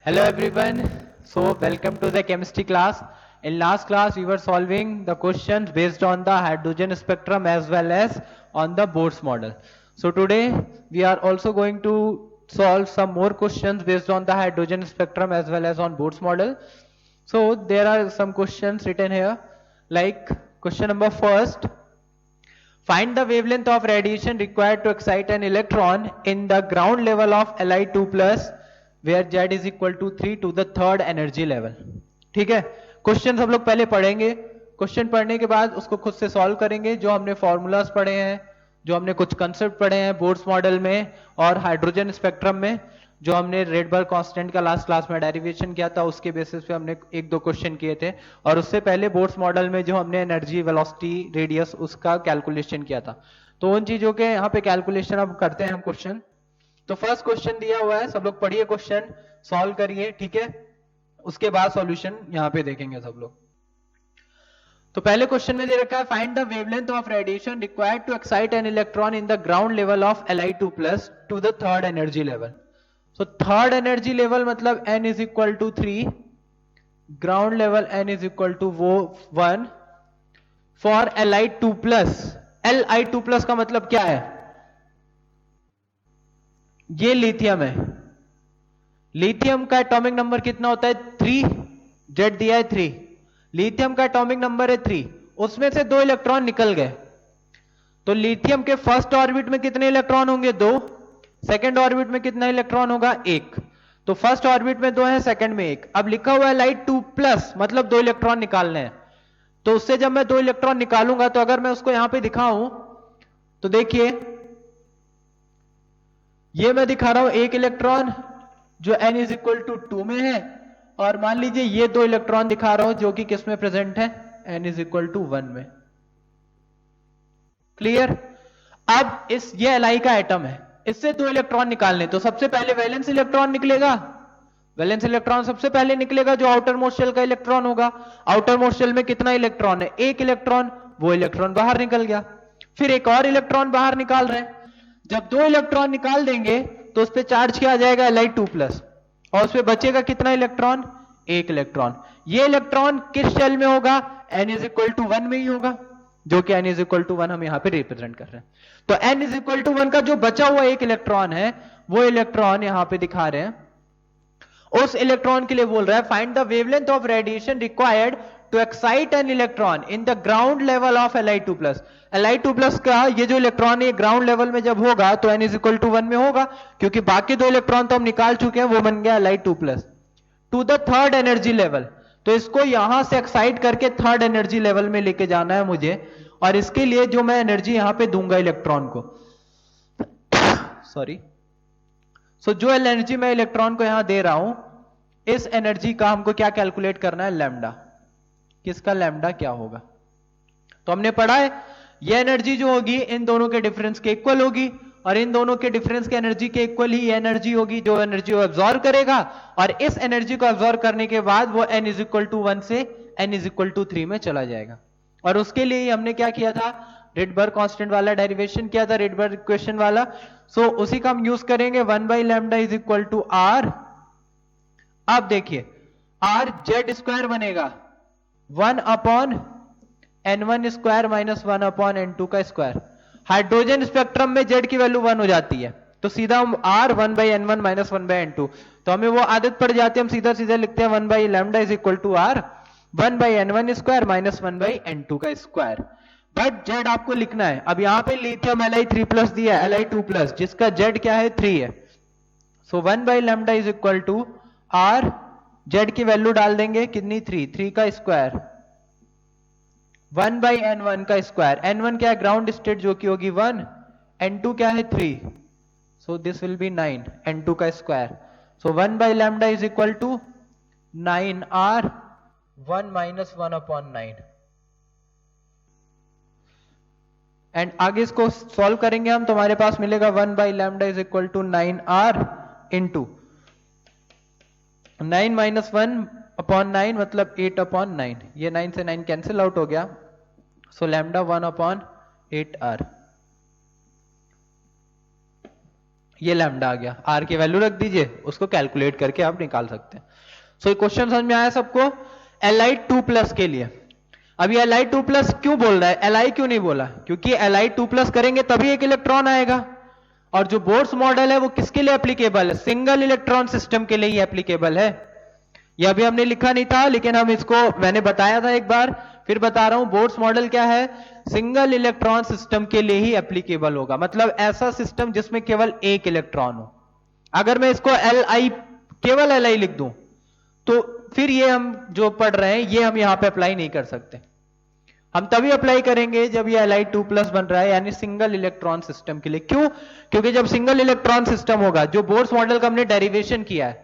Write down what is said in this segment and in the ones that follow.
Hello everyone. So welcome to the chemistry class. In last class we were solving the questions based on the hydrogen spectrum as well as on the Bohr's model. So today we are also going to solve some more questions based on the hydrogen spectrum as well as on Bohr's model. So there are some questions written here, like question number first. Find the wavelength of radiation required to excite an electron in the ground level of Li2 plus where Z is equal to 3 to the third energy level. ठीक है, question हम लोग पहले पढ़ेंगे. Question पढ़ने के बाद उसको खुद से सॉल्व करेंगे. जो हमने फॉर्मूलाज पढ़े हैं, जो हमने कुछ कंसेप्ट पढ़े हैं बोर्ड्स मॉडल में और हाइड्रोजन स्पेक्ट्रम में, जो हमने रेडबर्ग कांस्टेंट का लास्ट क्लास में डेरिवेशन किया था, उसके बेसिस पे हमने एक दो क्वेश्चन किए थे. और उससे पहले बोर्ड्स मॉडल में जो हमने एनर्जी, वेलोसिटी, रेडियस उसका कैलकुलेशन किया था. तो उन चीजों के यहाँ पे कैलकुलेशन अब करते हैं हम क्वेश्चन. तो फर्स्ट क्वेश्चन दिया हुआ है, सब लोग पढ़िए, क्वेश्चन सॉल्व करिए. ठीक है, उसके बाद सॉल्यूशन यहाँ पे देखेंगे सब लोग. तो पहले क्वेश्चन में दे रखा है find the wavelength of radiation required to excite an electron in the ground level of Li2 plus to the third energy level. So third energy level मतलब n is equal to 3, ground level n is equal to वो 1 for Li2 plus. Li2 plus का मतलब क्या है? ये lithium है. Lithium का atomic number कितना होता है? 3. जेड दिया है 3. लिथियम का एटॉमिक नंबर है 3. उसमें से 2 इलेक्ट्रॉन निकल गए. तो लिथियम के फर्स्ट ऑर्बिट में कितने इलेक्ट्रॉन होंगे? 2. सेकंड ऑर्बिट में कितना इलेक्ट्रॉन होगा? 1. तो फर्स्ट ऑर्बिट में 2 है, सेकंड में 1. अब लिखा हुआ है Li2 प्लस मतलब 2 इलेक्ट्रॉन निकालने हैं. तो उससे जब मैं 2 इलेक्ट्रॉन निकालूंगा तो अगर मैं उसको यहां पे दिखाऊं तो देखिए ये मैं दिखा रहा हूं 1 इलेक्ट्रॉन जो n इज इक्वल टू 2 में है, और मान लीजिए ये 2 इलेक्ट्रॉन दिखा रहा हूं जो कि किस में प्रेजेंट है? n इज इक्वल टू 1 में. क्लियर? अब ये Li का एटम है, इससे 2 इलेक्ट्रॉन निकालने. तो सबसे पहले वैलेंस इलेक्ट्रॉन निकलेगा. वैलेंस इलेक्ट्रॉन सबसे पहले निकलेगा जो आउटर मोस्ट शेल का इलेक्ट्रॉन होगा. आउटर मोस्ट शेल में कितना इलेक्ट्रॉन है? 1 इलेक्ट्रॉन. वो इलेक्ट्रॉन बाहर निकल गया. फिर एक और इलेक्ट्रॉन बाहर निकाल रहे हैं. जब 2 इलेक्ट्रॉन निकाल देंगे तो उस पर चार्ज किया जाएगा Li2 प्लस, और उस पर बचेगा कितना इलेक्ट्रॉन? 1 इलेक्ट्रॉन. ये इलेक्ट्रॉन किस शेल में होगा? n इज इक्वल टू 1 में ही होगा, जो कि n इज इक्वल टू 1 हम यहां पे रिप्रेजेंट कर रहे हैं. तो n इज इक्वल टू 1 का जो बचा हुआ 1 इलेक्ट्रॉन है, वो इलेक्ट्रॉन यहां पे दिखा रहे हैं. उस इलेक्ट्रॉन के लिए बोल रहा है find the wavelength of radiation required to excite an electron in the ground level of Li2 plus. Li2 plus का ये जो इलेक्ट्रॉन है ग्राउंड लेवल में जब होगा तो n इज इक्वल टू 1 में होगा, क्योंकि बाकी 2 इलेक्ट्रॉन तो हम निकाल चुके हैं, वो बन गया Li2 plus to the third energy level. तो इसको यहां से एक्साइट करके थर्ड एनर्जी लेवल में लेके जाना है मुझे, और इसके लिए जो मैं एनर्जी यहां पे दूंगा इलेक्ट्रॉन को, सॉरी, जो एनर्जी मैं इलेक्ट्रॉन को यहां दे रहा हूं, इस एनर्जी का हमको क्या कैलकुलेट करना है? लैम्डा. किसका लैम्डा क्या होगा? तो हमने पढ़ा है ये एनर्जी जो होगी इन दोनों के डिफरेंस के इक्वल होगी, और इन दोनों के डिफरेंस के एनर्जी के इक्वल ही एनर्जी होगी जो एनर्जी को एब्जॉर्ब करेगा, और इस एनर्जी को एब्जॉर्ब करने के बाद वो n इज इक्वल टू 1 से n इज इक्वल टू 3 में चला जाएगा. और उसके लिए हमने क्या किया था? रेडबर्ग कांस्टेंट वाला डेरिवेशन किया था, रेडबर्ग इक्वेशन वाला. सो उसी का हम यूज करेंगे. 1 by lambda is equal to R. अब देखिए आर जेड स्क्वायर बनेगा 1 upon n1 square minus 1 upon n2 का स्क्वायर. हाइड्रोजन स्पेक्ट्रम में जेड की वैल्यू 1 हो जाती है, तो सीधा हम r 1 by n1 minus 1 by n2, तो हमें वो आदत पड़ जाती है, हम सीधा सीधा लिखते हैं 1 by lambda is equal to r 1 by n1 square minus 1 by n2 का स्क्वायर. बट जेड आपको लिखना है. अब यहां पे लिथियम Li3 प्लस दिया है, Li2 प्लस, जिसका जेड क्या है? 3 है. So 1 by lambda is equal to r, Z की वैल्यू डाल देंगे कितनी? 3 का स्क्वायर 1 बाई n1 का स्क्वायर. n1 क्या है? ग्राउंड स्टेट जो कि होगी 1. n2 क्या है? 3. So this will be 9 n2 का square. So 1 by lambda is equal to 9r 1 minus 1 upon 9. And आगे इसको सॉल्व करेंगे हम, तो हमारे पास मिलेगा 1 by lambda is equal to 9r into 9 minus 1 upon 9 मतलब 8 अपॉन 9. ये 9 से 9 कैंसिल आउट हो गया. सो लैम्डा 1 अपॉन 8r. ये लैम्डा आ गया, आर की वैल्यू रख दीजिए, उसको कैलकुलेट करके आप निकाल सकते हैं। सो ये क्वेश्चन समझ में आया सबको? Li2+ के लिए अब ये Li2+ क्यों बोल रहा है, Li क्यों नहीं बोला? क्योंकि Li2+ करेंगे तभी एक इलेक्ट्रॉन आएगा, और जो बोर्स मॉडल है वो किसके लिए एप्लीकेबल है? सिंगल इलेक्ट्रॉन सिस्टम के लिए ही एप्लीकेबल है। ये अभी हमने लिखा नहीं था, लेकिन हम इसको मैंने बताया था एक बार, फिर बता रहा हूं। बोर्स मॉडल क्या है? सिंगल इलेक्ट्रॉन सिस्टम के लिए ही एप्लीकेबल होगा, मतलब ऐसा सिस्टम जिसमें केवल एक इलेक्ट्रॉन हो। अगर मैं इसको Li, केवल Li लिख दूं, तो फिर ये हम जो पढ़ रहे हैं ये हम यहां पे अप्लाई नहीं कर सकते। हम तभी अप्लाई करेंगे जब ये Li2+ बन रहा है, यानी सिंगल इलेक्ट्रॉन सिस्टम के लिए। क्यों? क्योंकि जब सिंगल इलेक्ट्रॉन सिस्टम होगा, जो बोर्स मॉडल का हमने डेरिवेशन किया है,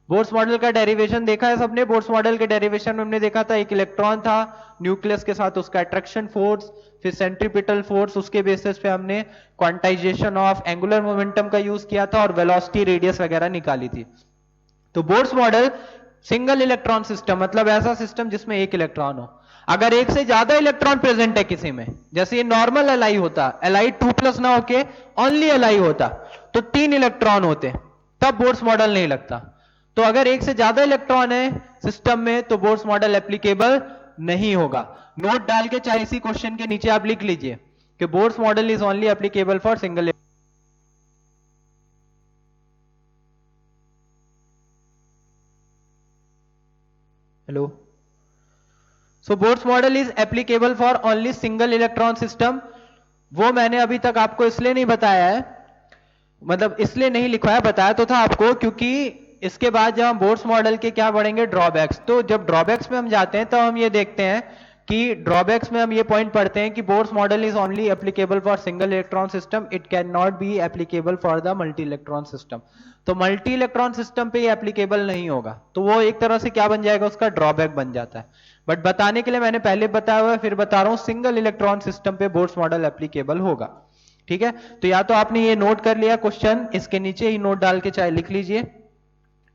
बोर्स मॉडल का डेरिवेशन देखा है सबने? बोर्स मॉडल के डेरिवेशन में हमने देखा था एक इलेक्ट्रॉन था, न्यूक्लियस के साथ उसका अट्रैक्शन फोर्स, फिर सेंट्रीपिटल फोर्स, उसके बेसिस पे हमने क्वांटाइजेशन ऑफ एंगुलर मोमेंटम का यूज किया था और वेलोसिटी, रेडियस वगैरह निकाली थी। तो Bohr's model single electron system, मतलब ऐसा सिस्टम जिसमें एक इलेक्ट्रॉन हो। अगर एक से ज्यादा इलेक्ट्रॉन प्रेजेंट है किसी में, जैसे ये नॉर्मल Li होता, Li2+ ना होके ओनली Li होता, तो 3 इलेक्ट्रॉन होते, तब बोर्स मॉडल नहीं लगता। तो अगर एक से ज्यादा इलेक्ट्रॉन है सिस्टम में तो बोर्स मॉडल एप्लीकेबल नहीं होगा। नोट डाल के चाहे इसी क्वेश्चन के नीचे आप लिख लीजिए कि Bohr's model is only applicable for single. Hello. So Bohr's model is applicable for only single electron system. वो मैंने अभी तक आपको इसलिए नहीं बताया है, मतलब इसलिए नहीं लिखवाया, बताया तो था आपको, क्योंकि इसके बाद जब हम बोर्स मॉडल के क्या पढ़ेंगे, ड्रॉबैक्स, तो जब ड्रॉबैक्स में हम जाते हैं तो हम ये देखते हैं कि ड्रॉबैक्स में हम ये पॉइंट पढ़ते हैं कि Bohr's model is only applicable for single electron system, it can not be applicable for the multi electron system. तो मल्टी इलेक्ट्रॉन सिस्टम पे ये एप्लीकेबल नहीं होगा, तो वो एक तरह से क्या बन जाएगा, उसका ड्रॉबैक बन जाता है। बट बताने के लिए मैंने पहले बताया हुआ है, फिर बता रहा हूं, सिंगल इलेक्ट्रॉन सिस्टम पे बोर्स मॉडल एप्लीकेबल होगा। ठीक है, तो या तो आपने ये नोट कर लिया क्वेश्चन, इसके नीचे ही नोट डाल के चाहे लिख लीजिए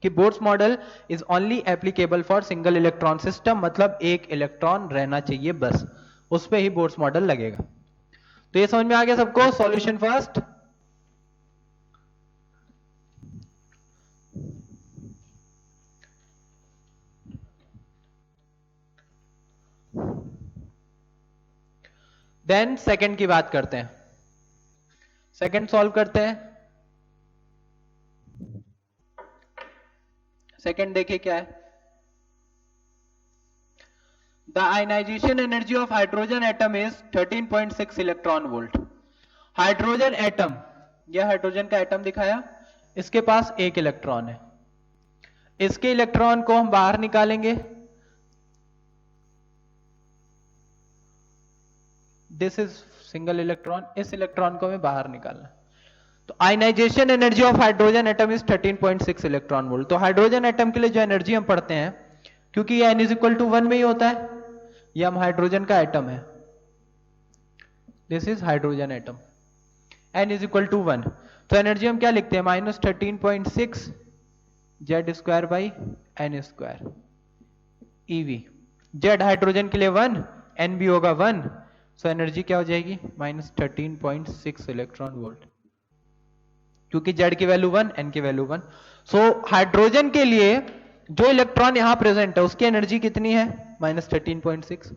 कि Bohr's model is only applicable for single electron system, मतलब एक इलेक्ट्रॉन रहना चाहिए बस, उस पे ही बोर्स मॉडल लगेगा। तो ये समझ में आ गया सबको? Solution first. देन सेकंड की बात करते हैं, सेकंड सॉल्व करते हैं। सेकंड देखिए क्या है। The ionisation energy of hydrogen atom is 13.6 electron volt. Hydrogen atom, यह हाइड्रोजन का एटम दिखाया, इसके पास एक इलेक्ट्रॉन है, इसके इलेक्ट्रॉन को हम बाहर निकालेंगे, दिस इज सिंगल इलेक्ट्रॉन, इस इलेक्ट्रॉन को हमें बाहर निकालना। तो ionisation energy of hydrogen atom is 13.6 electron volt. तो हाइड्रोजन एटम के लिए जो एनर्जी हम पढ़ते हैं, क्योंकि ये n=1 में ही होता है, ये हम हाइड्रोजन का एटम है, this is hydrogen atom, n=1, तो एनर्जी हम क्या लिखते हैं, -13.6 Z²/n², EV। Z हाइड्रोजन के लिए 1, n भी होगा 1, सो एनर्जी क्या हो जाएगी, -13.6 इलेक्ट्रॉन वोल्ट, क्योंकि Z की वैल्यू 1, n की वैल्यू 1। सो हाइड्रोजन के लिए जो इलेक्ट्रॉन यहां प्रेजेंट है उसकी एनर्जी कितनी है, -13.6।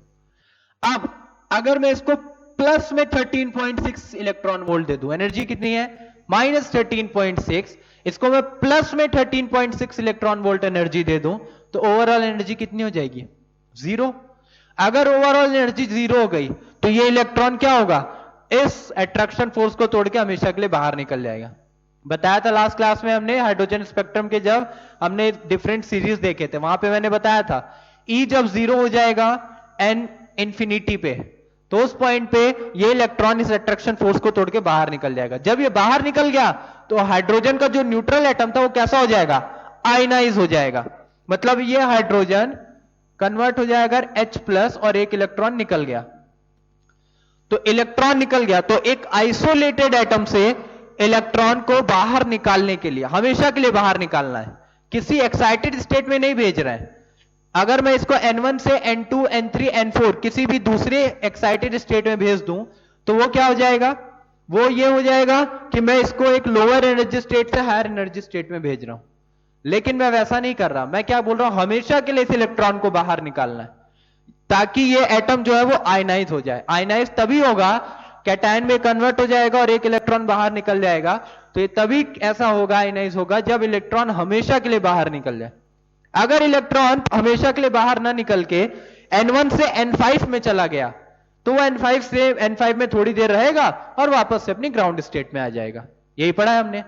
अब अगर मैं इसको प्लस में 13.6 इलेक्ट्रॉन वोल्ट दे दूं, एनर्जी कितनी है, -13.6, इसको मैं प्लस में 13.6 इलेक्ट्रॉन वोल्ट एनर्जी दे दूं, तो ओवरऑल एनर्जी कितनी हो जाएगी, 0। अगर ओवरऑल एनर्जी 0 हो गई तो ये इलेक्ट्रॉन क्या होगा, इस अट्रैक्शन फोर्स को तोड़ के हमेशा के लिए बाहर निकल जाएगा। बताया था लास्ट क्लास में हमने हाइड्रोजन स्पेक्ट्रम के, जब हमने डिफरेंट सीरीज देखे थे, वहां पे मैंने बताया था E जब 0 हो जाएगा n इंफिनिटी पे, तो उस पॉइंट पे ये इलेक्ट्रॉन इस अट्रैक्शन फोर्स को तोड़ के बाहर निकल जाएगा। जब ये बाहर निकल गया तो हाइड्रोजन का जो न्यूट्रल एटम था वो कैसा हो जाएगा, आयनाइज हो जाएगा, मतलब ये हाइड्रोजन कन्वर्ट हो जाएगा H+ और एक इलेक्ट्रॉन निकल गया। तो इलेक्ट्रॉन निकल गया, तो एक आइसोलेटेड एटम से इलेक्ट्रॉन को बाहर निकालने के लिए, हमेशा के लिए बाहर निकालना है, किसी एक्साइटेड स्टेट में नहीं भेज रहे हैं। अगर मैं इसको N1 से N2, N3, N4 किसी भी दूसरे एक्साइटेड स्टेट में भेज दूं तो वो क्या हो जाएगा, वो ये हो जाएगा कि मैं इसको एक लोअर एनर्जी स्टेट से हायर एनर्जी स्टेट में भेज रहा हूं, लेकिन मैं वैसा नहीं कर रहा। मैं क्या बोल रहा हूं, हमेशा के लिए इस इलेक्ट्रॉन को बाहर निकालना है ताकि ये एटम जो है वो आयनाइज हो जाए। आयनाइज तभी होगा, कैटायन में कन्वर्ट हो जाएगा और एक इलेक्ट्रॉन बाहर निकल जाएगा, तो ये तभी ऐसा होगा, आयनाइज होगा, जब इलेक्ट्रॉन हमेशा के लिए बाहर निकल जाए। अगर इलेक्ट्रॉन हमेशा के लिए बाहर ना निकल के N1 से N5 में चला गया, तो वो N5 से N5 में थोड़ी देर रहेगा और वापस से अपनी ग्राउंड स्टेट में आ जाएगा। यही पढ़ा है हमने।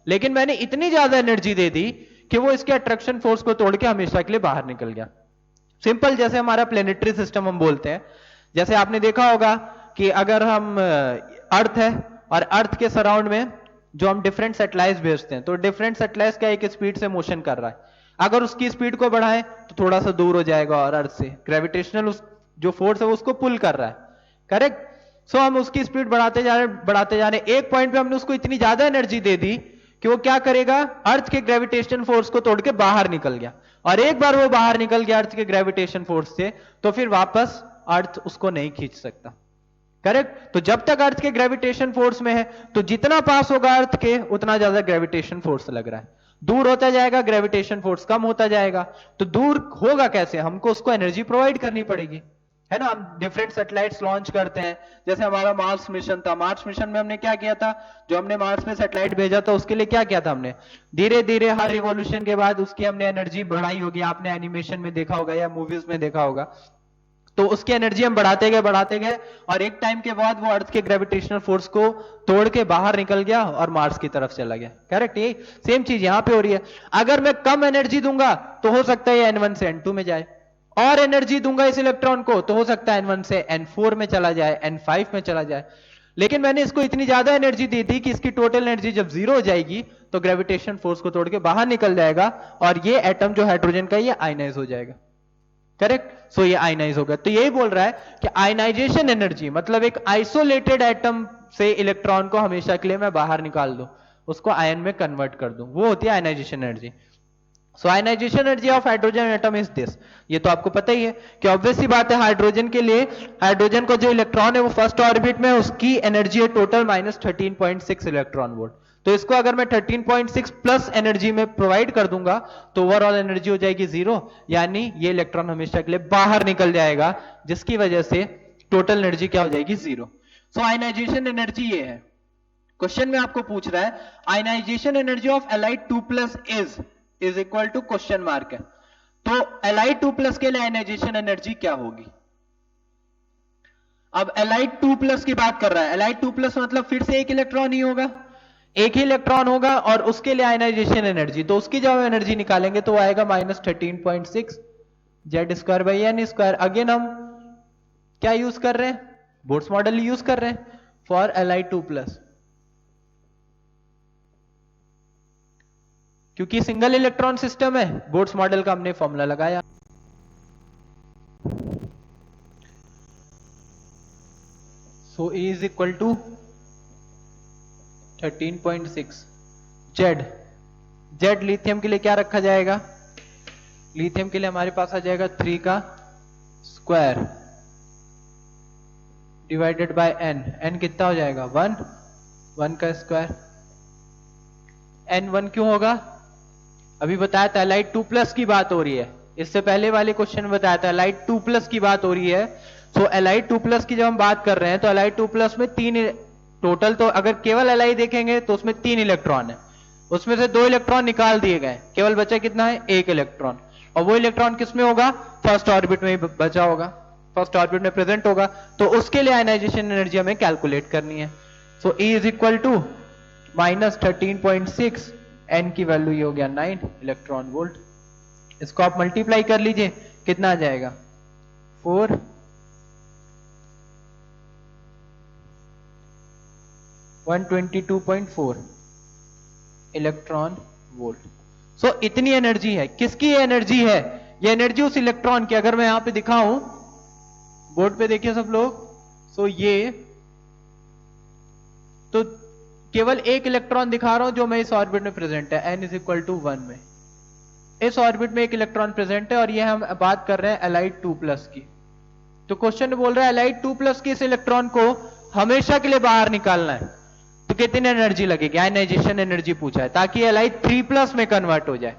लेकिन मैंने इतनी ज्यादा एनर्जी दे दी कि वो इसके अट्रैक्शन फोर्स को तोड़ के हमेशा के लिए बाहर निकल गया। सिंपल, जैसे हमारा प्लेनेटरी सिस्टम हम बोलते हैं, जैसे आपने देखा होगा कि अगर हम अर्थ है और अर्थ के सराउंड में जो हम डिफरेंट सैटेलाइट्स भेजते हैं, तो डिफरेंट सैटेलाइट्स क्या एक स्पीड से मोशन कर रहा है। अगर उसकी स्पीड को बढ़ाएं तो थोड़ा सा दूर हो जाएगा और अर्थ से ग्रेविटेशनल उस जो फोर्स है वो उसको पुल कर रहा है, करेक्ट। सो हम उसकी स्पीड बढ़ाते जा रहे, एक पॉइंट पे हमने उसको इतनी ज्यादा एनर्जी दे दी कि वो क्या करेगा, अर्थ के ग्रेविटेशन फोर्स को तोड़ के बाहर निकल गया। और एक बार वो बाहर निकल गया अर्थ के ग्रेविटेशन फोर्स से, तो फिर वापस अर्थ उसको नहीं खींच सकता, करेक्ट। तो जब तक अर्थ के ग्रेविटेशन फोर्स में है, तो जितना पास होगा अर्थ के उतना ज्यादा ग्रेविटेशन फोर्स लग रहा है। दूर होता जाएगा, ग्रेविटेशन फोर्स कम होता जाएगा। तो दूर होगा कैसे, हमको उसको एनर्जी प्रोवाइड करनी पड़ेगी, है ना। हम डिफरेंट सैटेलाइट्स लॉन्च करते हैं, जैसे हमारा मार्स मिशन था। मार्स मिशन में हमने क्या किया था, जो हमने मार्स में सैटेलाइट भेजा था उसके लिए क्या किया था हमने, धीरे धीरे हर रिवॉल्यूशन के बाद उसकी हमने एनर्जी बढ़ाई होगी। आपने एनिमेशन में देखा होगा या मूवीज में देखा होगा। तो उसकी एनर्जी हम बढ़ाते गए और एक टाइम के बाद वो अर्थ के ग्रेविटेशनल फोर्स को तोड़ के बाहर निकल गया और मार्स की तरफ चला गया, करेक्ट। ये सेम चीज यहां पे हो रही है। अगर मैं कम एनर्जी दूंगा तो हो सकता है N1 से N2 में जाए, और एनर्जी दूंगा इस इलेक्ट्रॉन को तो हो सकता है N1 से N4 में चला जाए, N5 में चला जाए। लेकिन मैंने इसको इतनी ज्यादा एनर्जी दे दी कि इसकी टोटल एनर्जी जब जीरो हो जाएगी तो ग्रेविटेशन फोर्स को तोड़ के बाहर निकल जाएगा और ये एटम जो हाइड्रोजन का ये आयनाइज हो जाएगा, करेक्ट। सो ये आयनाइज होगा। तो यही बोल रहा है कि आयनाइजेशन एनर्जी मतलब एक आइसोलेटेड एटम से इलेक्ट्रॉन को हमेशा के लिए मैं बाहर निकाल दूं, उसको आयन में कन्वर्ट कर दूं, वो होती है ionisation energy. So ionisation energy of hydrogen atom is this. ये तो आपको पता ही है कि ऑब्वियस सी बात है, हाइड्रोजन के लिए, हाइड्रोजन को जो इलेक्ट्रॉन है वो फर्स्ट ऑर्बिट में, उसकी एनर्जी है टोटल -13.6 इलेक्ट्रॉन वोल्ट। तो इसको अगर मैं 13.6 प्लस एनर्जी में प्रोवाइड कर दूंगा तो ओवरऑल एनर्जी हो जाएगी 0, यानी ये इलेक्ट्रॉन हमेशा के लिए बाहर निकल जाएगा, जिसकी वजह से टोटल एनर्जी क्या हो जाएगी 0। सो आयनाइजेशन एनर्जी ये है। क्वेश्चन में आपको पूछ रहा है आयनाइजेशन एनर्जी ऑफ एलाइड 2+ is equal to question mark है। तो एलाइड 2+ के लिए आयनाइजेशन एनर्जी क्या होगी। अब एलाइड 2+ की बात कर रहा है। एलाइड 2+ मतलब फिर से एक इलेक्ट्रॉन ही होगा, एक ही इलेक्ट्रॉन होगा और उसके लिए आयनाइजेशन एनर्जी, तो उसकी जब हम एनर्जी निकालेंगे तो आएगा -13.6 Z²/n²। अगेन हम क्या यूज कर रहे हैं, बोर्ड्स मॉडल यूज कर रहे हैं फॉर एलाइड 2+, क्योंकि सिंगल इलेक्ट्रॉन सिस्टम है। बोर्ड्स मॉडल का हमने फॉर्मूला लगाया। So E is equal to 13.6 Z lithium के लिए क्या रखा जाएगा, लिथियम के लिए हमारे पास आ जाएगा 3 का स्क्वायर डिवाइडेड बाय n कितना हो जाएगा 1 का स्क्वायर। n 1 क्यों होगा, अभी बताया था एलाइड 2+ की बात हो रही है, इससे पहले वाले क्वेश्चन में बताया था एलाइड 2+ की बात हो रही है। सो एलाइड 2+ की जब हम बात कर रहे हैं तो एलाइड 2+ में 3 टोटल, तो अगर केवल एलआई देखेंगे तो उसमें 3 इलेक्ट्रॉन है, उसमें से 2 इलेक्ट्रॉन निकाल दिए गए, केवल बचा कितना है 1 इलेक्ट्रॉन। और वो इलेक्ट्रॉन किसमें होगा, फर्स्ट ऑर्बिट में ही बचा होगा, फर्स्ट ऑर्बिट में प्रेजेंट होगा। तो उसके लिए आयनाइजेशन एनर्जी हमें कैलकुलेट करनी है। So E is equal to -13.6, n की वैल्यू ये हो गया 9 इलेक्ट्रॉन वोल्ट। इसको आप मल्टीप्लाई कर लीजिए, कितना आ जाएगा 122.4 इलेक्ट्रॉन वोल्ट। सो इतनी एनर्जी है, किसकी ये एनर्जी है, ये एनर्जी उस इलेक्ट्रॉन की। अगर मैं यहां पे दिखाऊं बोर्ड पे देखिए सब लोग, सो ये तो केवल एक इलेक्ट्रॉन दिखा रहा हूं जो मैं इस ऑर्बिट में प्रेजेंट है, n = 1 में इस ऑर्बिट में एक इलेक्ट्रॉन प्रेजेंट है, और ये हम बात कर रहे हैं एलाइड 2+ की। तो क्वेश्चन बोल रहा है एलाइड 2+ के इस इलेक्ट्रॉन को हमेशा के लिए बाहर निकालना है। तो कितनी एनर्जी लगेगी, आयनाइजेशन एनर्जी पूछा है, ताकि Li3+ में कन्वर्ट हो जाए।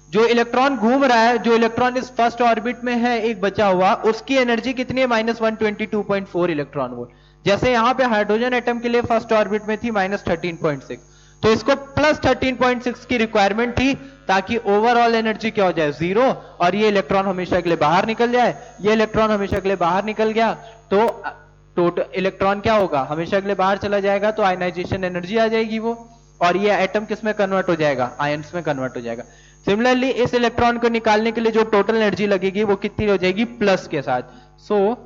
जो इलेक्ट्रॉन घूम रहा है, जो इलेक्ट्रॉन इस फर्स्ट ऑर्बिट में है एक बचा हुआ, उसकी एनर्जी कितनी है, -122.4 इलेक्ट्रॉन वोल्ट। जैसे यहां पे हाइड्रोजन एटम के लिए फर्स्ट ऑर्बिट में थी -13.6, तो इसको +13.6 की रिक्वायरमेंट थी, ताकि ओवरऑल एनर्जी क्या हो जाए, 0, और ये इलेक्ट्रॉन हमेशा के लिए बाहर निकल जाए। ये इलेक्ट्रॉन हमेशा के लिए बाहर निकल गया तो टोटल इलेक्ट्रॉन क्या होगा, हमेशा के लिए बाहर चला जाएगा, तो आयनाइजेशन एनर्जी आ जाएगी वो, और ये एटम किस में कन्वर्ट हो जाएगा, आयंस में कन्वर्ट हो जाएगा। सिमिलरली इस इलेक्ट्रॉन को निकालने के लिए जो टोटल एनर्जी लगेगी वो कितनी हो जाएगी, प्लस के साथ। So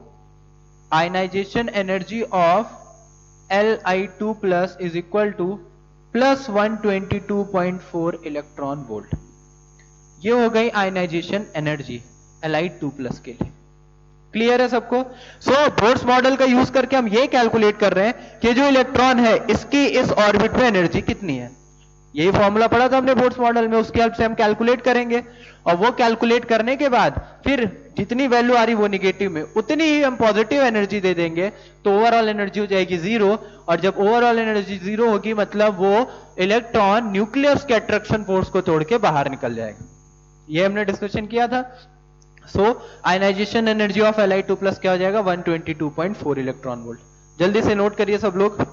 ionisation energy of Li2+ is equal to +122.4 electron volt. ये हो गई आयनाइजेशन एनर्जी Li2+ के लिए। क्लियर है सबको? बोर्ड्स मॉडल का यूज करके हम ये कैलकुलेट कर रहे हैं कि जो इलेक्ट्रॉन है इसकी इस ऑर्बिट में एनर्जी कितनी है। यही फॉर्मूला पढ़ा था हमने बोर्ड्स मॉडल में, उसकी हेल्प से हम कैलकुलेट करेंगे, और वो कैलकुलेट करने के बाद फिर जितनी वैल्यू आ रही वो निगेटिव में, उतनी ही हम पॉजिटिव एनर्जी दे देंगे, तो ओवरऑल एनर्जी हो जाएगी 0। और जब ओवरऑल एनर्जी 0 होगी, मतलब वो इलेक्ट्रॉन न्यूक्लियस के अट्रैक्शन फोर्स को तोड़ के बाहर निकल जाएगा। ये हमने डिस्कशन किया था। आयनाइजेशन एनर्जी ऑफ Li2+ क्या हो जाएगा, 122.4 इलेक्ट्रॉन वोल्ट। जल्दी से नोट करिए सब लोग।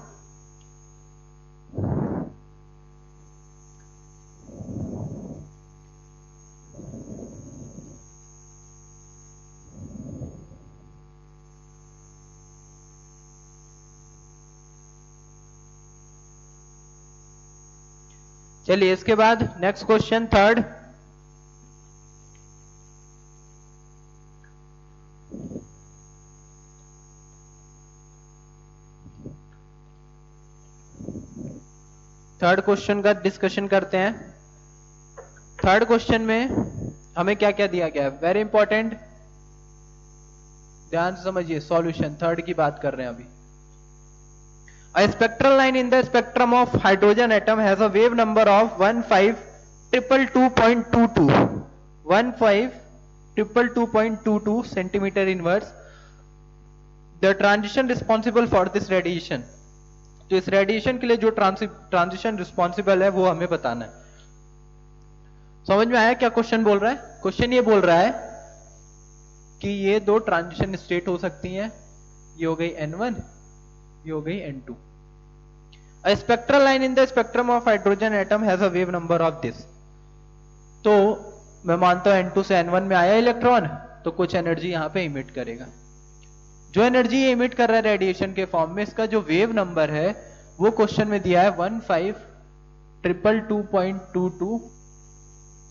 चलिए इसके बाद next question, third. Third question का डिस्कशन करते हैं। थर्ड क्वेश्चन में हमें क्या क्या दिया गया है, वेरी इंपॉर्टेंट, ध्यान से समझिए। सॉल्यूशन थर्ड की बात कर रहे हैं अभी। A spectral line in the spectrum of hydrogen atom has a wave number of 1522.22 1522.22 centimeter inverse. The transition responsible for this radiation, तो इस रेडिएशन के लिए जो ट्रांजिशन रिस्पॉन्सिबल है वो हमें बताना है। समझ में आया क्या क्वेश्चन बोल रहा है? क्वेश्चन ये बोल रहा है कि ये दो ट्रांजिशन स्टेट हो सकती हैं, ये हो गई N1, ये हो गई N2। A spectral line in the spectrum of hydrogen atom has a wave number of this। तो मैं मानता हूं N2 से N1 में आया इलेक्ट्रॉन, तो कुछ एनर्जी यहां पे इमिट करेगा। जो एनर्जी ये इमिट कर रहा है रेडिएशन के फॉर्म में, इसका जो वेव नंबर है वो क्वेश्चन में दिया है 1522.22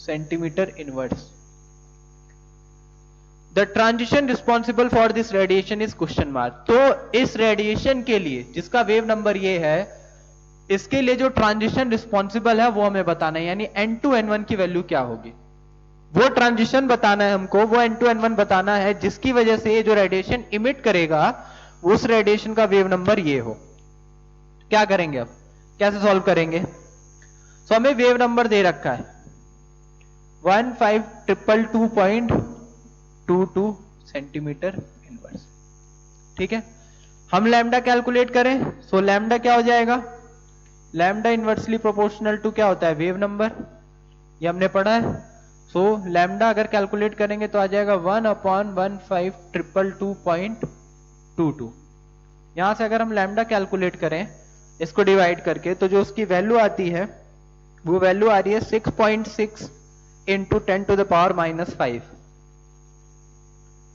centimetre inverse. The transition responsible for this radiation is question mark. तो इस रेडिएशन के लिए जिसका वेव नंबर ये है, इसके लिए जो ट्रांजिशन रिस्पॉन्सिबल है वो हमें बताना है, यानी N2 N1 की वैल्यू क्या होगी, वो ट्रांजिशन बताना है हमको, वो N2 N1 बताना है, जिसकी वजह से ये जो रेडिएशन इमिट करेगा उस रेडिएशन का वेव नंबर ये हो। क्या करेंगे अब, कैसे सॉल्व करेंगे? सो हमें वेव नंबर दे रखा है 1522.22 सेंटीमीटर इनवर्स। ठीक है, हम लैम्डा कैलकुलेट करें। सो लैम्डा क्या हो जाएगा, लैम्डा इनवर्सली प्रोपोर्शनल टू क्या होता है, वेव नंबर, ये हमने पढ़ा है। सो लैम्डा अगर कैलकुलेट करेंगे तो आ जाएगा 1/1522.22। यहां से अगर हम लैम्डा कैलकुलेट करें इसको डिवाइड करके, तो जो उसकी वैल्यू आती है वो वैल्यू आ रही है 6.6 इंटू 10⁻⁻5।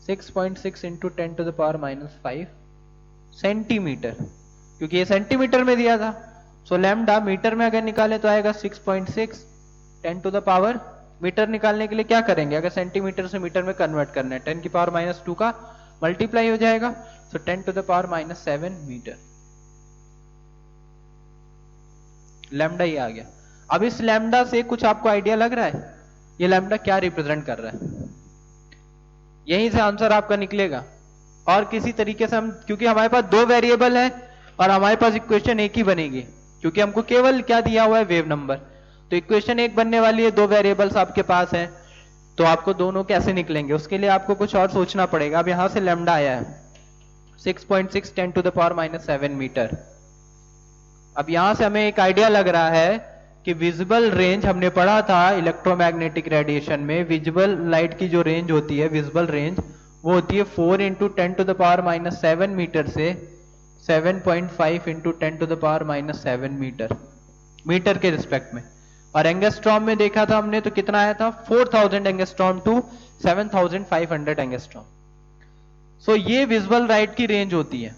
6.6 इंटू 10⁻⁻5 सेंटीमीटर, क्योंकि ये सेंटीमीटर में दिया था। सो लैम्डा मीटर में अगर निकाले तो आएगा 6.6 10⁻। मीटर निकालने के लिए क्या करेंगे, अगर सेंटीमीटर से मीटर में कन्वर्ट करना है 10⁻⁻2 का मल्टीप्लाई हो जाएगा, सो 10⁻⁻7 मीटर। लैम्डा ये आ गया। अब इस लैम्डा से कुछ आपको आइडिया लग रहा है ये लैम्डा क्या रिप्रेजेंट कर रहा है? यहीं से आंसर आपका निकलेगा। और किसी तरीके से हम, क्योंकि हमारे पास दो वेरिएबल है और हमारे पास इक्वेशन एक ही बनेगी, क्योंकि हमको केवल क्या दिया हुआ है, वेव नंबर। तो इक्वेशन एक बनने वाली है, दो वेरिएबल्स आपके पास हैं, तो आपको दोनों कैसे निकलेंगे उसके लिए आपको कुछ और सोचना पड़ेगा। अब यहां से लैम्डा आया है 6.6 10⁻⁷ मीटर। अब यहां से हमें एक आइडिया लग रहा है कि विजिबल रेंज हमने पढ़ा था इलेक्ट्रोमैग्नेटिक रेडिएशन में, विजिबल लाइट की जो रेंज होती है, विजिबल रेंज, वो होती है 4 इंटू 10⁻⁻7 मीटर से 7.5 इंटू 10⁻⁻7 मीटर, मीटर के रिस्पेक्ट में। और एंगस्ट्रॉम में देखा था हमने तो कितना आया था, 4000 एंगस्ट्रॉम टू 7500 एंगस्ट्रॉम। सो ये विजिबल लाइट की रेंज होती है।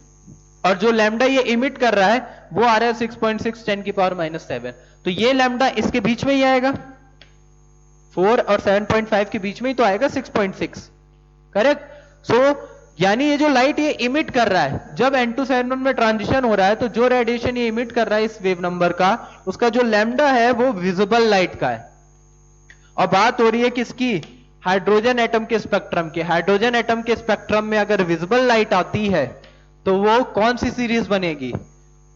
और जो लैम्डा ये इमिट कर रहा है वो आ रहा है 6.6 10⁻⁻7। तो ये लैम्डा इसके बीच में ही आएगा, 4 और 7.5 के बीच में ही तो आएगा 6.6, करेक्ट। सो यानी ये जो लाइट ये इमिट कर रहा है, जब N2 से N1 में ट्रांजिशन हो रहा है, तो जो रेडिएशन ये इमिट कर रहा है इस वेव नंबर का, उसका जो लैम्डा है वो विजिबल लाइट का है। और बात हो रही है किसकी, हाइड्रोजन एटम के स्पेक्ट्रम के। हाइड्रोजन एटम के स्पेक्ट्रम में अगर विजिबल लाइट आती है तो वो कौन सी सीरीज बनेगी,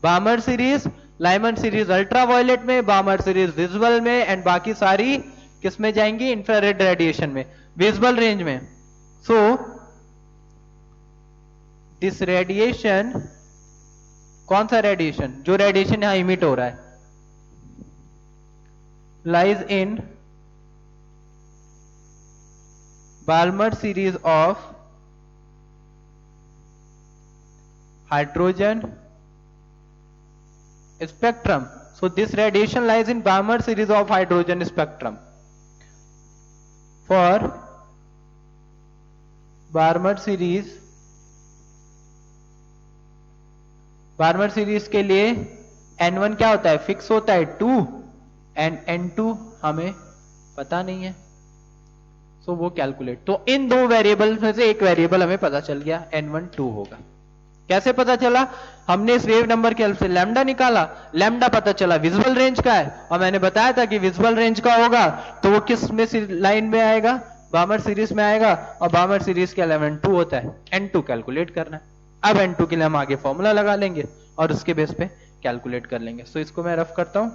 बामर सीरीज, लाइमन सीरीज अल्ट्रावायलेट में, बामर सीरीज विजिबल में, एंड बाकी सारी किस में जाएंगी, इंफ्रारेड रेडिएशन में, विजिबल रेंज में। सो दिस रेडिएशन, कौन सा रेडिएशन, जो रेडिएशन यहां इमिट हो रहा है, lies in Balmer series of hydrogen spectrum. So this radiation lies in Balmer series of hydrogen spectrum. For Balmer series के लिए N1 क्या होता है, फिक्स होता है 2, एंड N2 हमें पता नहीं है, सो वो कैलकुलेट। तो इन दो वेरिएबल में से एक वेरिएबल हमें पता चल गया, N1 2 होगा। कैसे पता चला, हमने इस वेव नंबर की हेल्प से लैम्डा निकाला, लैम्डा पता चला विजिबल रेंज का है, और मैंने बताया था कि विजिबल रेंज का होगा तो वो किस में लाइन में आएगा, बामर सीरीज में आएगा, और बामर सीरीज के 11 2 होता है, N2 कैलकुलेट करना है। अब N2 के लिए हम आगे फॉर्मूला लगा लेंगे और उसके बेस पे कैलकुलेट कर लेंगे। सो इसको मैं रफ करता हूं।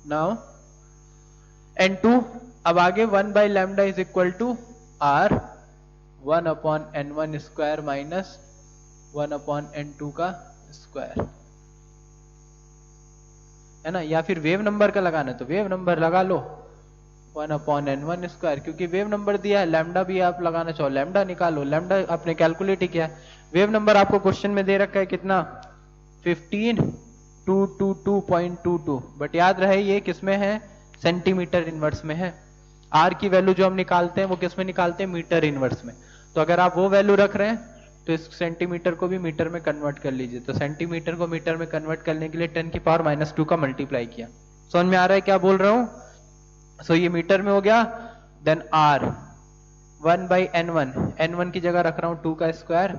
नाउ N2, अब आगे 1 by lambda is equal to R 1/N1 square minus 1/N2 का स्क्वायर, है ना। या फिर वेव नंबर का लगाना है तो वेव नंबर लगा लो, 1/N1 स्क्वायर, क्योंकि वेव नंबर दिया है, लैम्डा भी आप लगाना चाहो लैम्डा निकालो, लैम्डा आपने कैलकुलेट ही किया। वेव नंबर आपको क्वेश्चन में दे रखा है कितना, 15,222.22, बट याद रहे ये किसमें है, सेंटीमीटर इनवर्स में है। आर की वैल्यू जो हम निकालते हैं वो किस में निकालते हैं, मीटर इनवर्स में। तो अगर आप वो वैल्यू रख रहे हैं तो इस सेंटीमीटर को भी मीटर में कन्वर्ट कर लीजिए। तो सेंटीमीटर को मीटर में कन्वर्ट करने के लिए 10⁻⁻2 का मल्टीप्लाई किया। समझ में आ रहा है क्या बोल रहा हूं। सो ये मीटर में हो गया, देन आर 1/N1, N1 की जगह रख रहा हूं 2 का स्क्वायर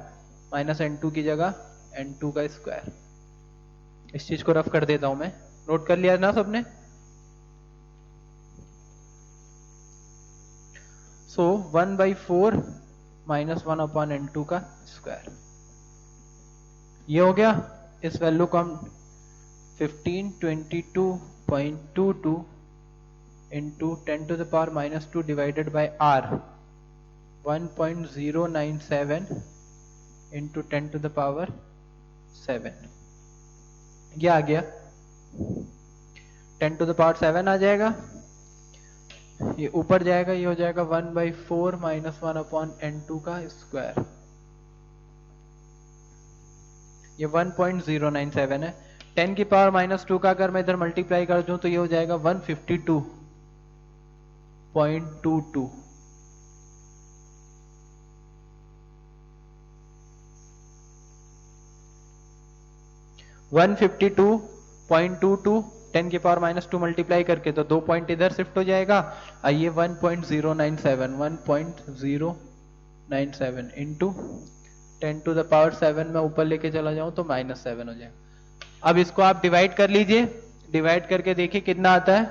माइनस N2 की जगह N2 का स्क्वायर। इस चीज को रफ कर देता हूं मैं, नोट कर लिया ना सबने। सो 1/4 माइनस 1/N2 का स्क्वायर, ये हो गया। इस वैल्यू को हम 1522.22 into 10⁻⁻2 divided by R 1.097 into 10⁻7, ये आ गया 10⁻7 आ जाएगा, ये ऊपर जाएगा, ये हो जाएगा 1/4 माइनस 1/N2 का स्क्वायर, ये 1.097 है। 10⁻⁻2 का अगर मैं इधर मल्टीप्लाई कर दूं तो ये हो जाएगा 152.22। वन 52.22 10⁻⁻2 मल्टीप्लाई करके तो 2 पॉइंट इधर शिफ्ट हो जाएगा, आइए 1.097 इंटू 10⁻7 में ऊपर लेके चला जाऊं तो -7 हो जाएगा। अब इसको आप डिवाइड कर लीजिए, डिवाइड करके देखिए कितना आता है।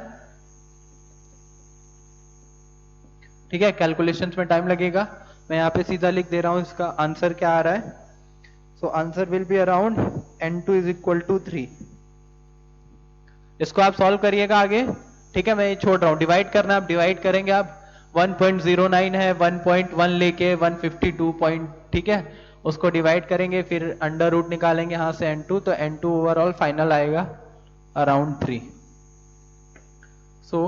ठीक है, कैलकुलेशंस में टाइम लगेगा, मैं यहाँ पे सीधा लिख दे रहा हूं इसका आंसर क्या आ रहा है। So answer will be around N2 is equal to 3। इसको आप सॉल्व करिएगा आगे, ठीक है, मैं ये छोड़ रहा हूं, डिवाइड करना आप डिवाइड करेंगे आप 1.09 है, 1.1 लेके 152 पॉइंट, ठीक है, उसको डिवाइड करेंगे, फिर अंडर रूट निकालेंगे यहाँ से n2, तो n2 ओवरऑल फाइनल आएगा around 3. So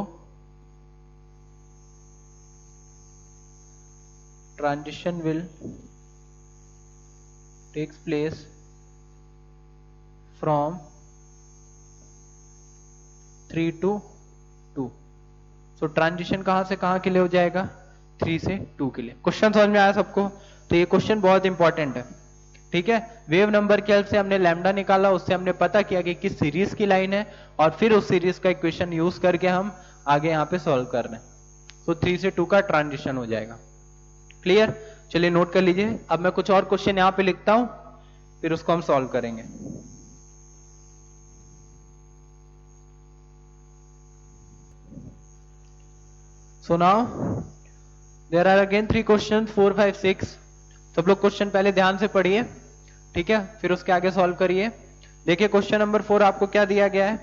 transition will takes place from 3 to 2. So transition कहां से कहां के लिए हो जाएगा, 3 से 2 के लिए. क्वेश्चन समझ में आया सबको? तो ये क्वेश्चन बहुत इंपॉर्टेंट है. ठीक है, वेव नंबर के हेल्प से हमने लैम्डा निकाला, उससे हमने पता किया कि किस सीरीज की लाइन है, और फिर उस सीरीज का इक्वेशन यूज करके हम आगे यहाँ पे सॉल्व कर रहे हैं. तो 3 से 2 का ट्रांजिशन हो जाएगा. क्लियर? चलिए नोट कर लीजिए. अब मैं कुछ और क्वेश्चन यहाँ पे लिखता हूं, फिर उसको हम सॉल्व करेंगे. So now there are again 3 questions 4, 5, 6. सब लोग क्वेश्चन पहले ध्यान से पढ़िए, ठीक है, फिर उसके आगे सॉल्व करिए. देखिए क्वेश्चन नंबर 4 आपको क्या दिया गया है.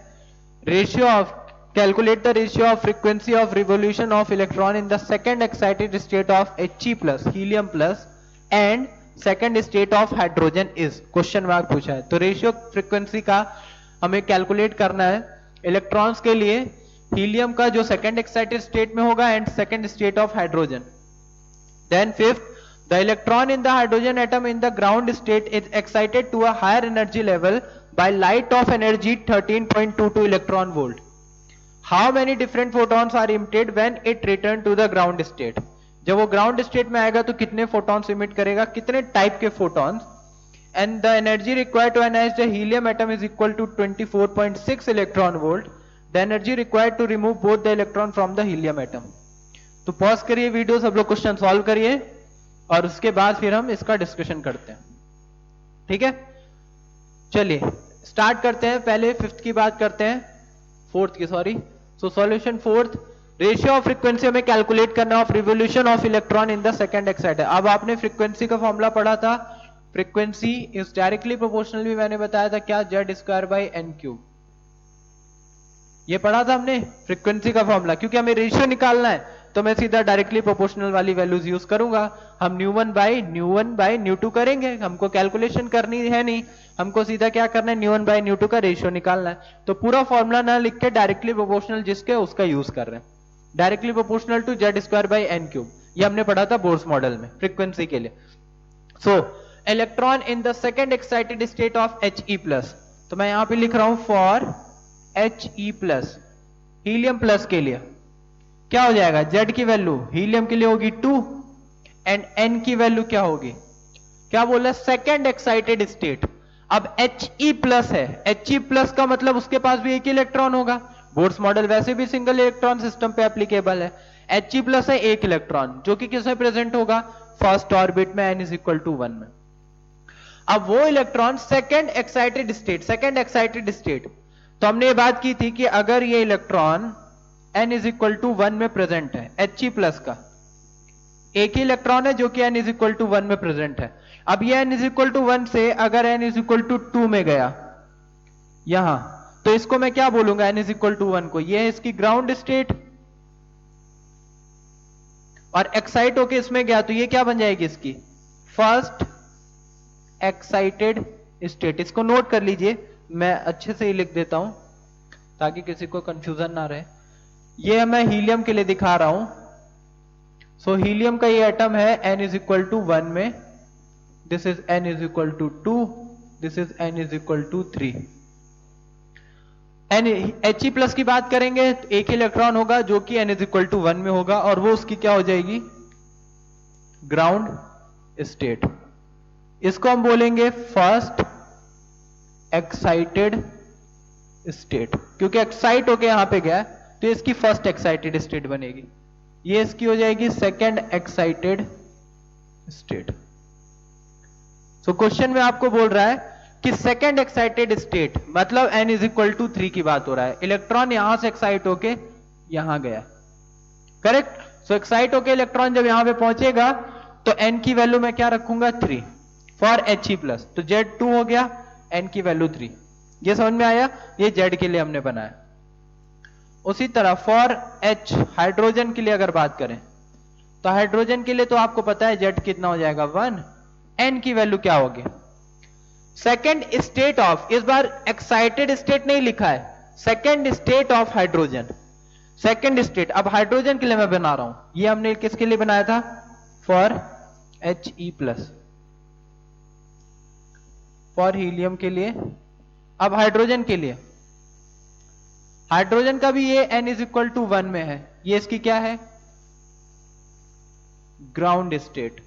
Ratio of calculate the ratio of frequency of revolution of electron in the second excited state of He plus helium plus and second state of hydrogen is. Question mark पूछा है. तो ratio frequency का हमें calculate करना है electrons के लिए, helium का जो सेकंड एक्साइटेड स्टेट में होगा and second state of hydrogen. Then fifth, the electron in the hydrogen atom in the ground state is excited to a higher energy level by light of energy 13.22 electron volt. How many different photons are emitted when it return to the ground state. जब वो ground state में आएगा तो कितने photons emit करेगा, कितने type के photons. And the energy required to analyse the helium atom is equal to 24.6 electron volt. The energy required to remove both the electron from the helium atom. तो pause करिए video, सब लोग question solve करिए और उसके बाद फिर हम इसका डिस्कशन करते हैं. ठीक है, चलिए स्टार्ट करते हैं. पहले फिफ्थ की बात करते हैं, फोर्थ की sorry. So solution fourth, ratio of frequency हमें कैलकुलेट करना of revolution of electron in the second excited. अब आपने फ्रीक्वेंसी का फॉर्मूला पढ़ा था, फ्रीक्वेंसी इज डायरेक्टली प्रोपोर्शनल, भी मैंने बताया था क्या, Z²/n³. ये पढ़ा था हमने फ्रीक्वेंसी का फॉर्मूला. क्योंकि हमें रेशियो निकालना है तो मैं सीधा डायरेक्टली प्रोपोर्शनल वाली वैल्यूज यूज करूंगा. हम ν1/ν2 करेंगे, हमको कैलकुलेशन करनी है नहीं, हमको सीधा क्या करना है, ν1/ν2 का रेशियो निकालना है. तो पूरा फॉर्मूला ना लिख के डायरेक्टली प्रोपोर्शनल जिसके उसका यूज कर रहे हैं. Directly proportional to Z²/n³. ये हमने पढ़ा था बोर्स मॉडल में फ्रीक्वेंसी के लिए. सो electron in the second excited state of He+. तो मैं यहां पे लिख रहा हूं फॉर He+, हीलियम प्लस के लिए क्या हो जाएगा, Z की वैल्यू हीलियम के लिए होगी 2 एंड N की वैल्यू क्या होगी, क्या बोला, सेकेंड एक्साइटेड स्टेट. अब He+ है, He+ का मतलब उसके पास भी एक ही इलेक्ट्रॉन होगा. बोर्स मॉडल वैसे भी सिंगल इलेक्ट्रॉन सिस्टम पे एप्लीकेबल है. He+ है एक इलेक्ट्रॉन, जो कि किसमें प्रेजेंट होगा, फर्स्ट ऑर्बिट में n=1 में. अब वो इलेक्ट्रॉन सेकेंड एक्साइटेड स्टेट, तो हमने ये बात की थी कि अगर ये इलेक्ट्रॉन n=1 में प्रेजेंट है, He+ का एक ही इलेक्ट्रॉन है जो कि n=1 में प्रेजेंट है. अब ये n=1 से अगर n=2 में गया यहां, तो इसको मैं क्या बोलूंगा, n=1 को, ये है इसकी ग्राउंड स्टेट, और एक्साइट होके इसमें गया तो ये क्या बन जाएगी, इसकी फर्स्ट एक्साइटेड स्टेट. इसको नोट कर लीजिए, मैं अच्छे से ही लिख देता हूं ताकि किसी को कंफ्यूजन ना रहे. ये मैं हीलियम के लिए दिखा रहा हूं. सो हीलियम का ये एटम है n=1 में, this is n=2, this is n=3. He+ की बात करेंगे तो एक इलेक्ट्रॉन होगा जो कि n=1 में होगा, और वो उसकी क्या हो जाएगी, ग्राउंड स्टेट. इसको हम बोलेंगे फर्स्ट एक्साइटेड स्टेट, क्योंकि एक्साइट होके यहां पे गया तो इसकी फर्स्ट एक्साइटेड स्टेट बनेगी. ये इसकी हो जाएगी second excited state. So question में आपको बोल रहा है कि सेकंड एक्साइटेड स्टेट मतलब n=3 की बात हो रहा है. इलेक्ट्रॉन यहां से एक्साइट होके यहां गया, करेक्ट. सो एक्साइट होके इलेक्ट्रॉन जब यहां पे पहुंचेगा तो n की वैल्यू मैं क्या रखूंगा, 3 फॉर He+. तो Z2 हो गया, n की वैल्यू 3. ये समझ में आया, ये Z के लिए हमने बनाया. उसी तरह फॉर H हाइड्रोजन के लिए अगर बात करें तो हाइड्रोजन के लिए तो आपको पता है Z कितना हो जाएगा, 1. एन की वैल्यू क्या होगी? सेकेंड स्टेट ऑफ, इस बार एक्साइटेड स्टेट नहीं लिखा है, second state of hydrogen, second state. अब हाइड्रोजन के लिए मैं बना रहा हूं, ये हमने किसके लिए बनाया था? फॉर He+, फॉर हीलियम के लिए। अब हाइड्रोजन के लिए, हाइड्रोजन का भी ये n=1 में है, ये इसकी क्या है? ग्राउंड स्टेट,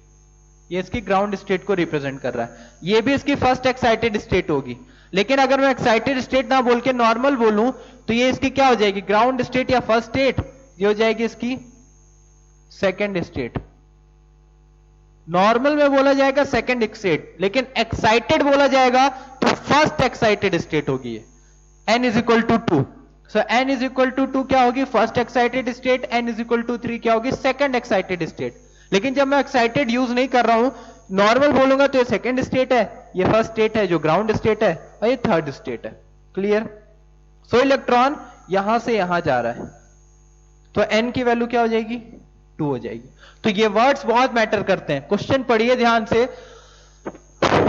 ये इसकी ग्राउंड स्टेट को रिप्रेजेंट कर रहा है। ये भी इसकी फर्स्ट एक्साइटेड स्टेट होगी, लेकिन अगर मैं एक्साइटेड स्टेट ना बोल के नॉर्मल बोलूं तो ये इसकी क्या हो जाएगी? ग्राउंड स्टेट या फर्स्ट स्टेट? ये हो जाएगी इसकी सेकेंड स्टेट। नॉर्मल में बोला जाएगा सेकेंड स्टेट, लेकिन एक्साइटेड बोला जाएगा तो फर्स्ट एक्साइटेड स्टेट होगी ये। n=2, सो n=2 क्या होगी? First excited state. n=3 क्या होगी? Second excited state. लेकिन जब मैं एक्साइटेड यूज नहीं कर रहा हूं, नॉर्मल बोलूंगा तो ये सेकेंड स्टेट है, ये फर्स्ट स्टेट है जो ग्राउंड स्टेट है, और ये थर्ड स्टेट है। क्लियर? सो इलेक्ट्रॉन यहां से यहां जा रहा है, तो n की वैल्यू क्या हो जाएगी? 2 हो जाएगी। तो ये वर्ड्स बहुत मैटर करते हैं। क्वेश्चन पढ़िए ध्यान से,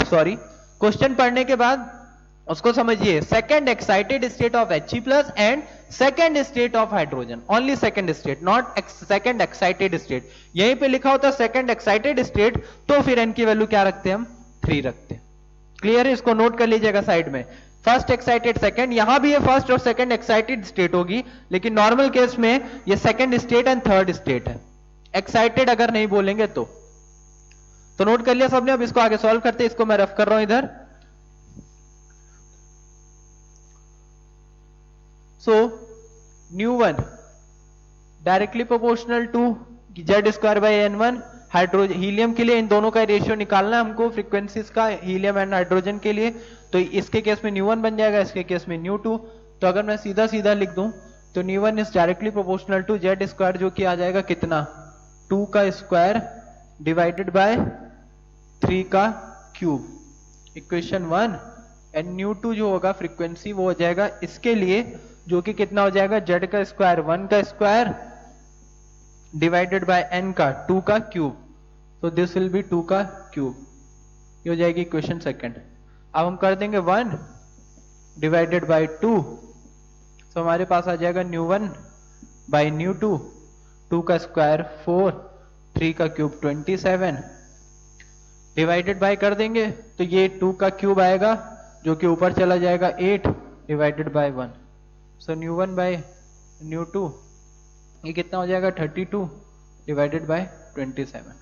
सॉरी, क्वेश्चन पढ़ने के बाद उसको समझिए। Second excited state of He+ and second state of hydrogen, only second state, not second excited state. यहीं पे लिखा होता सेकेंड एक्साइटेड स्टेट, तो फिर n की वैल्यू क्या रखते हैं हम? 3 रखते हैं। क्लियर है? इसको नोट कर लीजिएगा साइड में। फर्स्ट एक्साइटेड सेकेंड, यहां भी ये फर्स्ट और सेकेंड एक्साइटेड स्टेट होगी, लेकिन नॉर्मल केस में ये second state and third state है। एक्साइटेड अगर नहीं बोलेंगे तो नोट कर लिया सबने। अब इसको आगे सॉल्व करते हैं, इसको मैं रफ कर रहा हूं इधर। सो nu1 directly proportional to Z²/n1। Hydrogen helium के लिए इन दोनों का रेशियो निकालना है हमको, फ्रीक्वेंसीज का, हीलियम एंड हाइड्रोजन के लिए। तो इसके केस में nu1 बन जाएगा, इसके केस में nu2। तो अगर मैं सीधा सीधा लिख दूं तो nu1 is directly proportional to Z², जो कि आ जाएगा कितना? 2 का स्क्वायर डिवाइडेड बाय 3 का क्यूब, इक्वेशन 1। एंड nu2 जो होगा फ्रीक्वेंसी, वो हो जाएगा इसके लिए, जो कि कितना हो जाएगा? Z का स्क्वायर 1 का स्क्वायर डिवाइडेड बाय n का 2 का क्यूब। तो दिस विल बी 2 का क्यूब, ये हो जाएगी इक्वेशन सेकंड। अब हम कर देंगे 1 डिवाइडेड बाय 2, तो हमारे पास आ जाएगा nu1 बाय nu2, 2 का स्क्वायर 4, 3 का क्यूब 27, डिवाइडेड बाय कर देंगे तो ये 2 का क्यूब आएगा, जो कि ऊपर चला जाएगा 8 divided by 1। So nu1 bye nu2 ये कितना हो जाएगा? 32 डिवाइडेड बाय 27,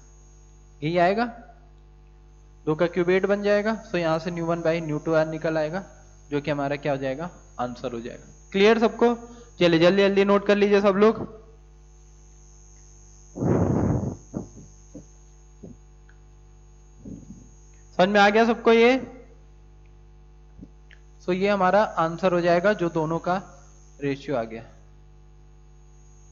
यही आएगा। 2 का क्यूब 8 बन जाएगा। सो यहां से nu1 बाय nu2 निकल आएगा, जो कि हमारा क्या हो जाएगा? आंसर हो जाएगा। क्लियर सबको? चलिए जल्दी जल्दी नोट कर लीजिए सब लोग। समझ में आ गया सबको ये? सो ये हमारा आंसर हो जाएगा, जो दोनों का रेशियो आ गया।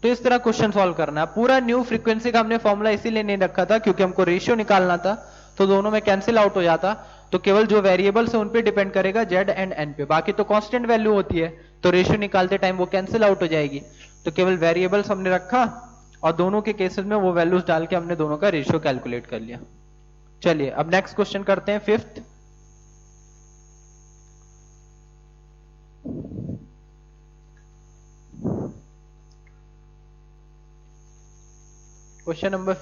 तो इस तरह क्वेश्चन सॉल्व करना है। पूरा न्यू फ्रीक्वेंसी का हमने फॉर्मूला इसीलिए नहीं रखा था क्योंकि हमको रेशियो निकालना था, तो दोनों में कैंसिल आउट हो जाता। तो केवल जो वेरिएबल्स है उन पे डिपेंड करेगा, Z एंड N पे। बाकी तो कांस्टेंट वैल्यू होती है, तो रेशियो निकालते टाइम वो कैंसिल आउट हो जाएगी। तो केवल वेरिएबल्स हमने रखा और दोनों के केसेस में वो वैल्यूज डाल के हमने दोनों का रेशियो कैलकुलेट कर लिया। चलिए अब नेक्स्ट क्वेश्चन करते हैं, फिफ्थ। क्वेश्चन नंबर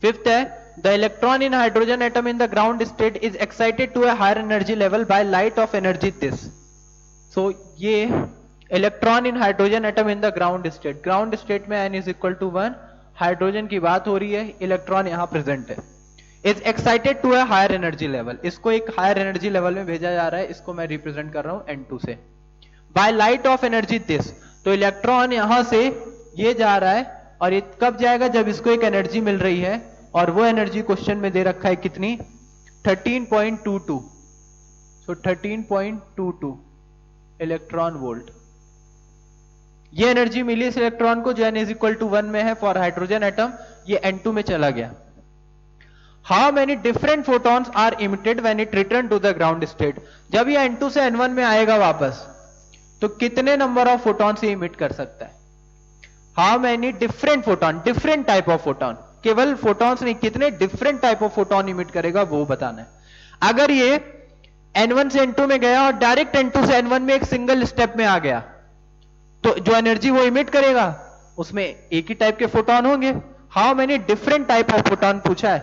फिफ्थ है, the electron in hydrogen atom in the ground state is excited to a higher energy level by light of energy this. So ये electron in hydrogen atom in the ground state में n is equal to 1, hydrogen की बात हो रही है, electron यहां present है, is excited to a higher energy level. इसको एक हायर एनर्जी लेवल में भेजा जा रहा है, इसको मैं रिप्रेजेंट कर रहा हूं n2 से, bye light of energy this. तो इलेक्ट्रॉन यहां से ये जा रहा है और ये कब जाएगा? जब इसको एक एनर्जी मिल रही है, और वो एनर्जी क्वेश्चन में दे रखा है कितनी? 13.22। सो 13.22 इलेक्ट्रॉन वोल्ट ये एनर्जी मिली इस इलेक्ट्रॉन को, जो n इज इक्वल टू 1 में है फॉर हाइड्रोजन एटम। ये n2 में चला गया। How many different photons are emitted when it return to the ground state. जब ये n2 से n1 में आएगा वापस, तो कितने नंबर ऑफ फोटॉन से इमिट कर सकता है? How many different photon, different type of photon, केवल फोटॉन्स नहीं, कितने different type of photon emit करेगा वो बताना है। अगर ये N1 से N2 में गया और डायरेक्ट N2 से N1 में एक सिंगल स्टेप में आ गया, तो जो एनर्जी वो इमिट करेगा उसमें एक ही टाइप के फोटोन होंगे। How many different type of photon पूछा है,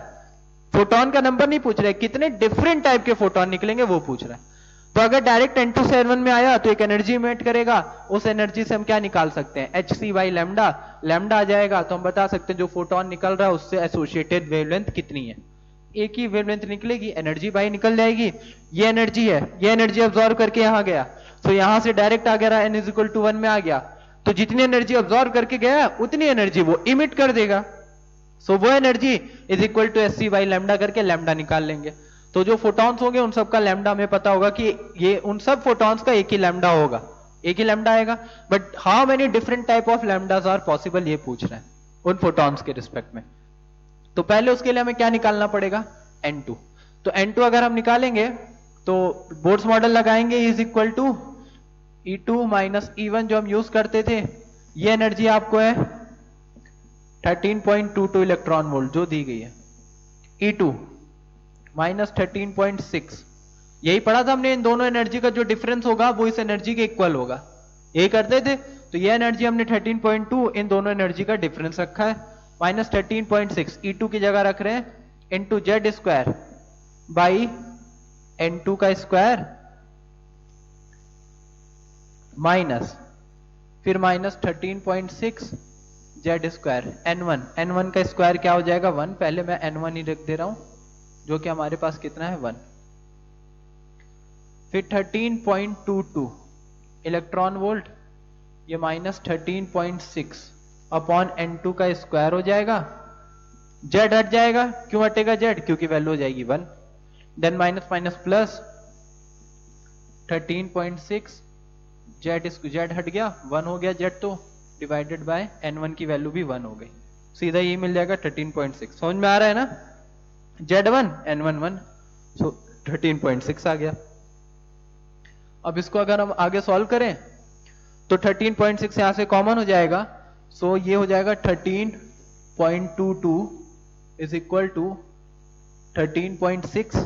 फोटोन का नंबर नहीं पूछ रहे, कितने डिफरेंट टाइप के फोटोन निकलेंगे वो पूछ रहा है। तो अगर डायरेक्ट N2 से N1 में आया तो एक एनर्जी इमिट करेगा, उस एनर्जी से हम क्या निकाल सकते हैं, hc बाई लैम्डा, लैम्डा आ जाएगा तो हम बता सकते हैं जो फोटोन निकल रहा है उससे एसोसिएटेड वेवलेंथ कितनी है, एक ही वेवलेंथ निकलेगी, एनर्जी बाई निकल जाएगी। ये एनर्जी है, ये एनर्जी ऑब्जॉर्व करके यहां गया, तो यहां से डायरेक्ट आ गया n इज इक्वल टू 1 में आ गया, तो जितनी एनर्जी ऑब्जॉर्व करके गया उतनी एनर्जी वो इमिट कर देगा। सो वो energy is equal to S C by lambda करके लैम्डा निकाल लेंगे। तो जो फोटॉन्स होंगे उन सब का लैम्डा हमें पता होगा कि ये उन सब फोटॉन्स का एक ही लैम्डा होगा, एक ही लैम्डा आएगा। But how many different type of lambdas are possible ये पूछ रहे हैं उन फोटॉन्स के रिस्पेक्ट में। तो पहले उसके लिए हमें क्या निकालना पड़ेगा, N2। तो N2 अगर हम निकालेंगे तो बोर्ड्स मॉडल लगाएंगे, is equal to E2 minus E1 जो हम यूज करते थे। ये एनर्जी आपको है 13.22 इलेक्ट्रॉन वोल्ट जो दी गई है, E2 माइनस 13.6, यही पढ़ा था हमने, इन दोनों एनर्जी का जो डिफरेंस होगा वो इस एनर्जी के इक्वल होगा, यही करते थे। तो ये एनर्जी हमने 13.2 इन दोनों एनर्जी का डिफरेंस रखा है, माइनस 13.6 E2 की जगह रख रहे हैं into Z square by N2 का स्क्वायर माइनस फिर माइनस 13.6 जेड स्क्वायर N1 का स्क्वायर क्या हो जाएगा 1, पहले मैं N1 ही रख दे रहा हूं जो कि हमारे पास कितना है 1, फिर 13.22 इलेक्ट्रॉन वोल्ट, ये माइनस 13.6 अपॉन N2 का स्क्वायर हो जाएगा, जेड हट जाएगा, क्यों हटेगा जेड, क्योंकि वैल्यू हो जाएगी 1, then minus minus plus 13.6 Z हट गया 1 हो गया जेड, तो डिवाइडेड बाय N1 की वैल्यू भी 1 हो गई, सीधा ये मिल जाएगा 13.6। समझ में आ रहा है ना, Z1 N1 1, सो 13.6 आ गया। अब इसको अगर हम आगे सॉल्व करें तो 13.6 यहां से कॉमन हो जाएगा, सो ये हो जाएगा 13.22 इज इक्वल टू 13.6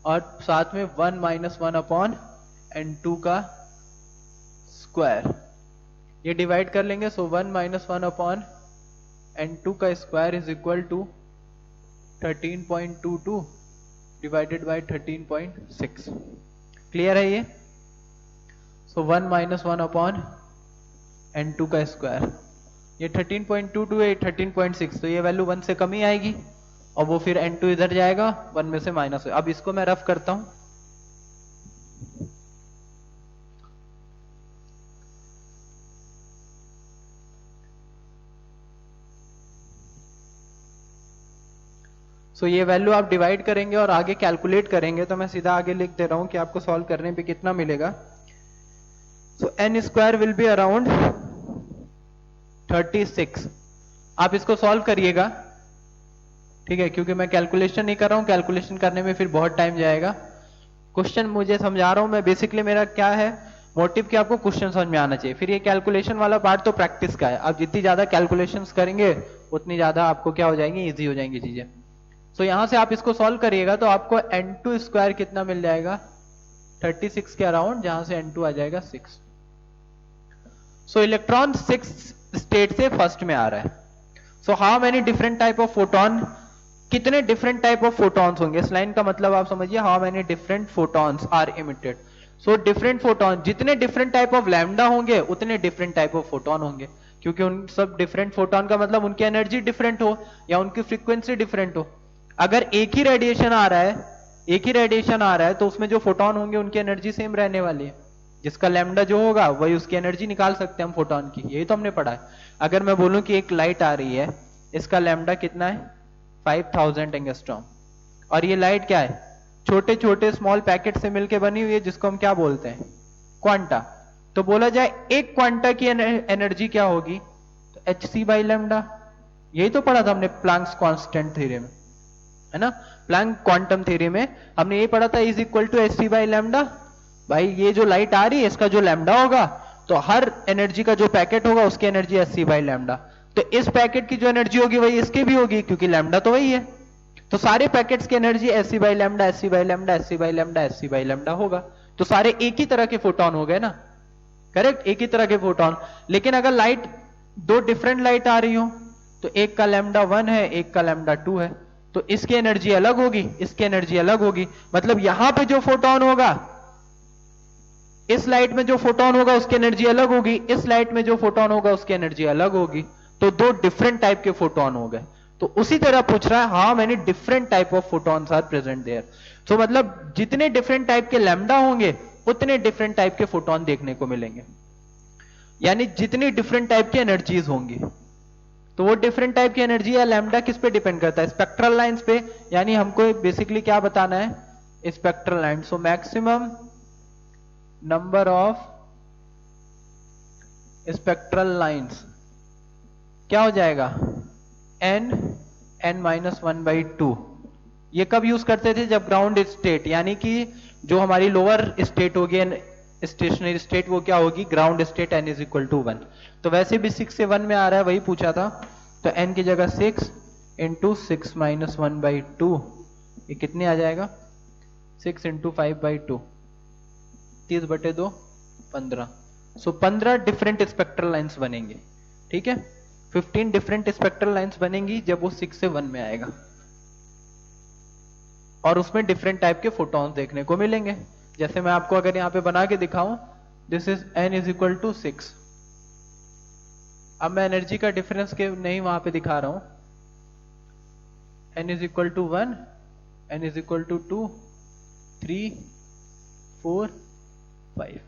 और साथ में 1 माइनस 1 अपॉन N2 का स्क्वायर, ये डिवाइड कर लेंगे, सो 1 माइनस 1 अपॉन N2 का square is equal to 13.22 divided by 13.6। Clear है ये, सो 1 माइनस 1 अपॉन N2 का स्क्वायर, ये 13.22 है 13.6, तो ये वैल्यू 1 से कम ही आएगी और वो फिर N2 इधर जाएगा 1 में से माइनस। अब इसको मैं रफ करता हूं, सो ये वैल्यू आप डिवाइड करेंगे और आगे कैलकुलेट करेंगे, तो मैं सीधा आगे लिख दे रहा हूं कि आपको सॉल्व करने पे कितना मिलेगा। सो n square will be around 36। आप इसको सॉल्व करिएगा, ठीक है, क्योंकि मैं कैलकुलेशन नहीं कर रहा हूं, कैलकुलेशन करने में फिर बहुत टाइम जाएगा। क्वेश्चन मुझे समझा रहा हूं मैं, बेसिकली मेरा क्या है मोटिव कि आपको क्वेश्चन समझ में आना चाहिए, फिर ये कैलकुलेशन वाला पार्ट तो प्रैक्टिस का है। आप जितनी ज्यादा कैलकुलेशंस करेंगे उतनी ज्यादा आपको क्या हो जाएंगी, इजी हो जाएंगी चीजें। तो यहां से आप इसको सॉल्व करिएगा तो आपको N2 स्क्वायर कितना मिल जाएगा 36 के अराउंड, जहां से N2 आ जाएगा 6। सो इलेक्ट्रॉन 6 स्टेट से फर्स्ट में आ रहा है। So how many different type of photon, कितने डिफरेंट टाइप ऑफ फोटॉन्स होंगे, इस लाइन का मतलब आप समझिए, how many different photons are emitted. So different photon, जितने डिफरेंट टाइप ऑफ लैम्डा होंगे उतने डिफरेंट टाइप ऑफ फोटॉन होंगे, क्योंकि उन सब डिफरेंट फोटॉन का मतलब उनकी एनर्जी डिफरेंट हो या उनकी फ्रीक्वेंसी डिफरेंट हो। अगर एक ही रेडिएशन आ रहा है तो उसमें जो फोटॉन होंगे उनकी एनर्जी सेम रहने वाली है, जिसका लैम्डा जो होगा वही उसकी एनर्जी निकाल सकते हैं हम फोटॉन की, यही तो हमने पढ़ा है। अगर मैं बोलूं कि एक लाइट आ रही है, इसका लैम्डा कितना है 5000 एंगस्ट्रॉम, और ये लाइट क्या है छोटे छोटे स्मॉल पैकेट से मिलकर बनी हुई है, जिसको हम क्या बोलते हैं क्वांटा। तो बोला जाए एक क्वांटा की एनर्जी क्या होगी, तो hc बाई लैम्डा, यही तो पढ़ा था हमने प्लैंक्स कांस्टेंट थ्योरी में, है ना, प्लैंक क्वांटम थ्योरी में हमने ये पढ़ा था, is equal to hc by lambda. भाई ये जो लाइट आ रही है इसका जो लैम्डा होगा, तो हर एनर्जी का जो पैकेट होगा उसकी एनर्जी hc बाई लैम्डा। तो इस पैकेट की जो एनर्जी होगी वही इसकी भी होगी, क्योंकि लैम्डा तो वही है। तो सारे पैकेट्स की energy SC by lambda, SC by lambda, SC by lambda, SC by lambda होगा। तो सारे एक ही तरह के फोटोन हो गए ना, करेक्ट, एक ही तरह के फोटोन। लेकिन अगर लाइट, दो डिफरेंट लाइट आ रही हो, तो एक का लैम्डा 1 है, एक का लैम्डा 2 है, तो इसकी एनर्जी अलग होगी, इसकी एनर्जी अलग होगी। मतलब यहां पे जो फोटोन होगा, इस लाइट में जो फोटोन होगा उसकी एनर्जी अलग होगी, इस लाइट में जो फोटोन होगा उसकी एनर्जी अलग होगी। तो दो डिफरेंट टाइप के फोटोन हो गए। तो उसी तरह पूछ रहा है, how many different type of photons are present there. तो मतलब जितने डिफरेंट टाइप के लैम्डा होंगे उतने डिफरेंट टाइप के फोटोन देखने को मिलेंगे, यानी जितनी डिफरेंट टाइप की एनर्जीज होंगी। तो वो डिफरेंट टाइप की एनर्जी या लैम्डा किस पे डिपेंड करता है? स्पेक्ट्रल लाइंस पे। यानी हमको बेसिकली क्या बताना है? Spectral line. So maximum number of spectral lines क्या हो जाएगा? n-1/2। ये कब यूज करते थे? जब ग्राउंड स्टेट, यानी कि जो हमारी लोअर स्टेट होगी, स्टेशनरी स्टेट, वो क्या होगी? Ground state n=1। तो वैसे भी 6 से 1 में आ रहा है, वही पूछा था। तो n की जगह 6 इंटू 6 माइनस 1/2, ये कितने आ जाएगा? 6 इंटू 5/2, 30/2, 15। सो 15 डिफरेंट स्पेक्ट्रल लाइंस बनेंगे, ठीक है। 15 डिफरेंट स्पेक्ट्रल लाइंस बनेंगी जब वो 6 से 1 में आएगा, और उसमें डिफरेंट टाइप के फोटॉन्स देखने को मिलेंगे। जैसे मैं आपको अगर यहां पे बना के दिखाऊं, दिस इज n=6। अब मैं एनर्जी का डिफरेंस के नहीं वहां पे दिखा रहा हूं। n=1, n=2, 3, 4, 5।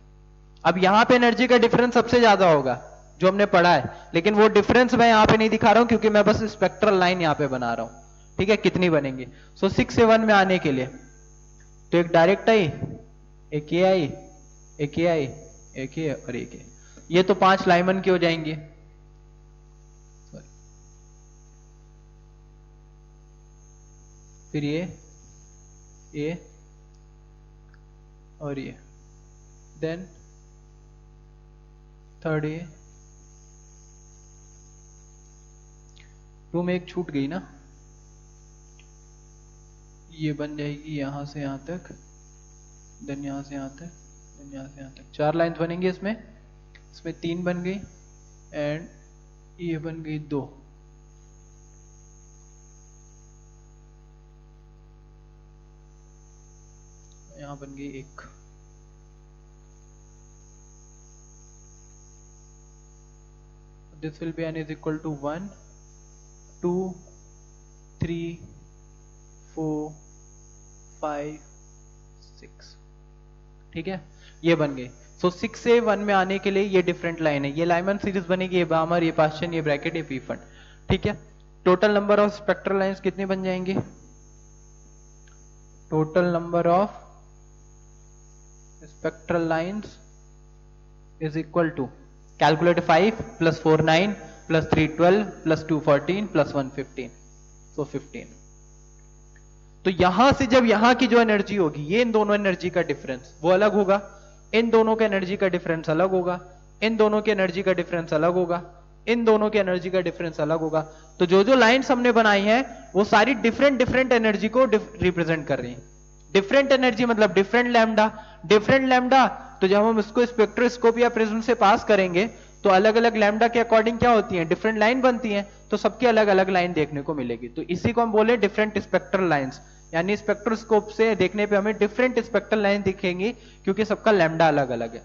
अब यहां पे एनर्जी का डिफरेंस सबसे ज्यादा होगा जो हमने पढ़ा है, लेकिन वो डिफरेंस मैं यहां पे नहीं दिखा रहा हूं क्योंकि मैं बस स्पेक्ट्रल लाइन यहां पे बना रहा हूं, ठीक है। कितनी बनेंगी? सो 6 से 1 में आने के लिए तो एक डायरेक्ट आई, एक ये आई, एक ये आई, एक ये और एक ये तो 5 लाइमन की हो जाएंगी। फिर ये और ये, देन थर्ड ये 2 में एक छूट गई ना, ये बन जाएगी यहां से यहां तक, देन यहां से यहां तक, देन यहां से यहां तक। 4 लाइंस बनेंगी इसमें 3 बन गई, एंड ये बन गई 2। यहां बन गई 1। दिस विल बी n=1, 2, 3, 4, 5, 6, ठीक है। ये बन गई। सो 6 से 1 में आने के लिए ये डिफरेंट लाइन है, ये लाइमन सीरीज बनेगी, ये बामर, ये पास्चन, ये ब्रैकेट, ये पी फंड, ठीक है। Total number of spectral lines कितनी बन जाएंगी? Total number of spectral lines is equal to, calculate 5 + 4 9 + 3 12 + 2 14 + 1 15, सो 15। तो यहां से जब यहां की जो एनर्जी होगी, ये इन दोनों एनर्जी का डिफरेंस वो अलग होगा, इन दोनों के एनर्जी का डिफरेंस अलग होगा, इन दोनों की एनर्जी का डिफरेंस अलग होगा, इन दोनों की एनर्जी का डिफरेंस अलग होगा। तो जो जो लाइंस हमने बनाई है वो सारी डिफरेंट डिफरेंट एनर्जी को रिप्रेजेंट कर रही है। डिफरेंट एनर्जी मतलब डिफरेंट लैम्डा, डिफरेंट लैम्डा। तो जब हम इसको स्पेक्ट्रोस्कोप या प्रिज्म से पास करेंगे तो अलग अलग लैम्डा के अकॉर्डिंग क्या होती है? डिफरेंट लाइन बनती है, तो सबकी अलग अलग लाइन देखने को मिलेगी। तो इसी को हम बोले डिफरेंट स्पेक्ट्रल लाइंस, यानी स्पेक्ट्रोस्कोप से देखने पे हमें डिफरेंट स्पेक्ट्रल लाइन दिखेंगी क्योंकि सबका लैम्डा अलग अलग है।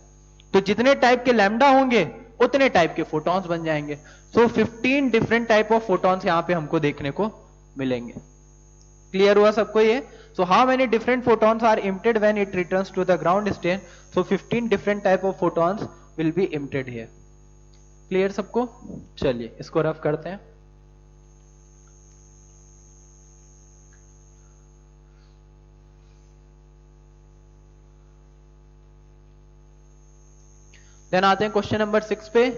तो जितने टाइप के लैम्डा होंगे उतने टाइप के फोटॉन्स बन जाएंगे। सो 15 डिफरेंट टाइप ऑफ फोटॉन्स यहां पे हमको देखने को मिलेंगे। क्लियर हुआ सबको ये? So how many different photons are emitted when it returns to the ground state? So 15 different type of photons will be emitted here. Clear सबको? चलिए इसको रफ करते हैं। देन आते हैं क्वेश्चन नंबर 6 पे।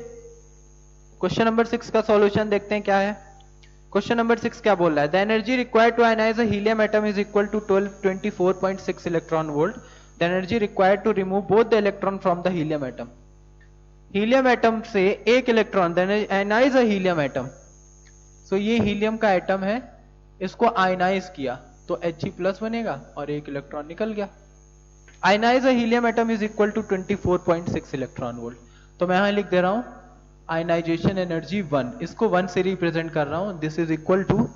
क्वेश्चन नंबर 6 का सॉल्यूशन देखते हैं क्या है। क्वेश्चन नंबर 6 क्या बोल रहा है? The energy required to ionize a helium atom is equal to 1224.6 electron volt. The energy required to remove both the electron from the helium atom. Helium atom से एक electron, then ionize a helium atom. सो ये helium का atom है, इसको ionise किया तो He+ बनेगा और एक इलेक्ट्रॉन निकल गया। Ionize a helium atom is equal to 24.6 electron volt. तो मैं यहां लिख दे रहा हूं आयनाइजेशन एनर्जी 1, इसको 1 से रिप्रेजेंट कर रहा हूं, this is equal to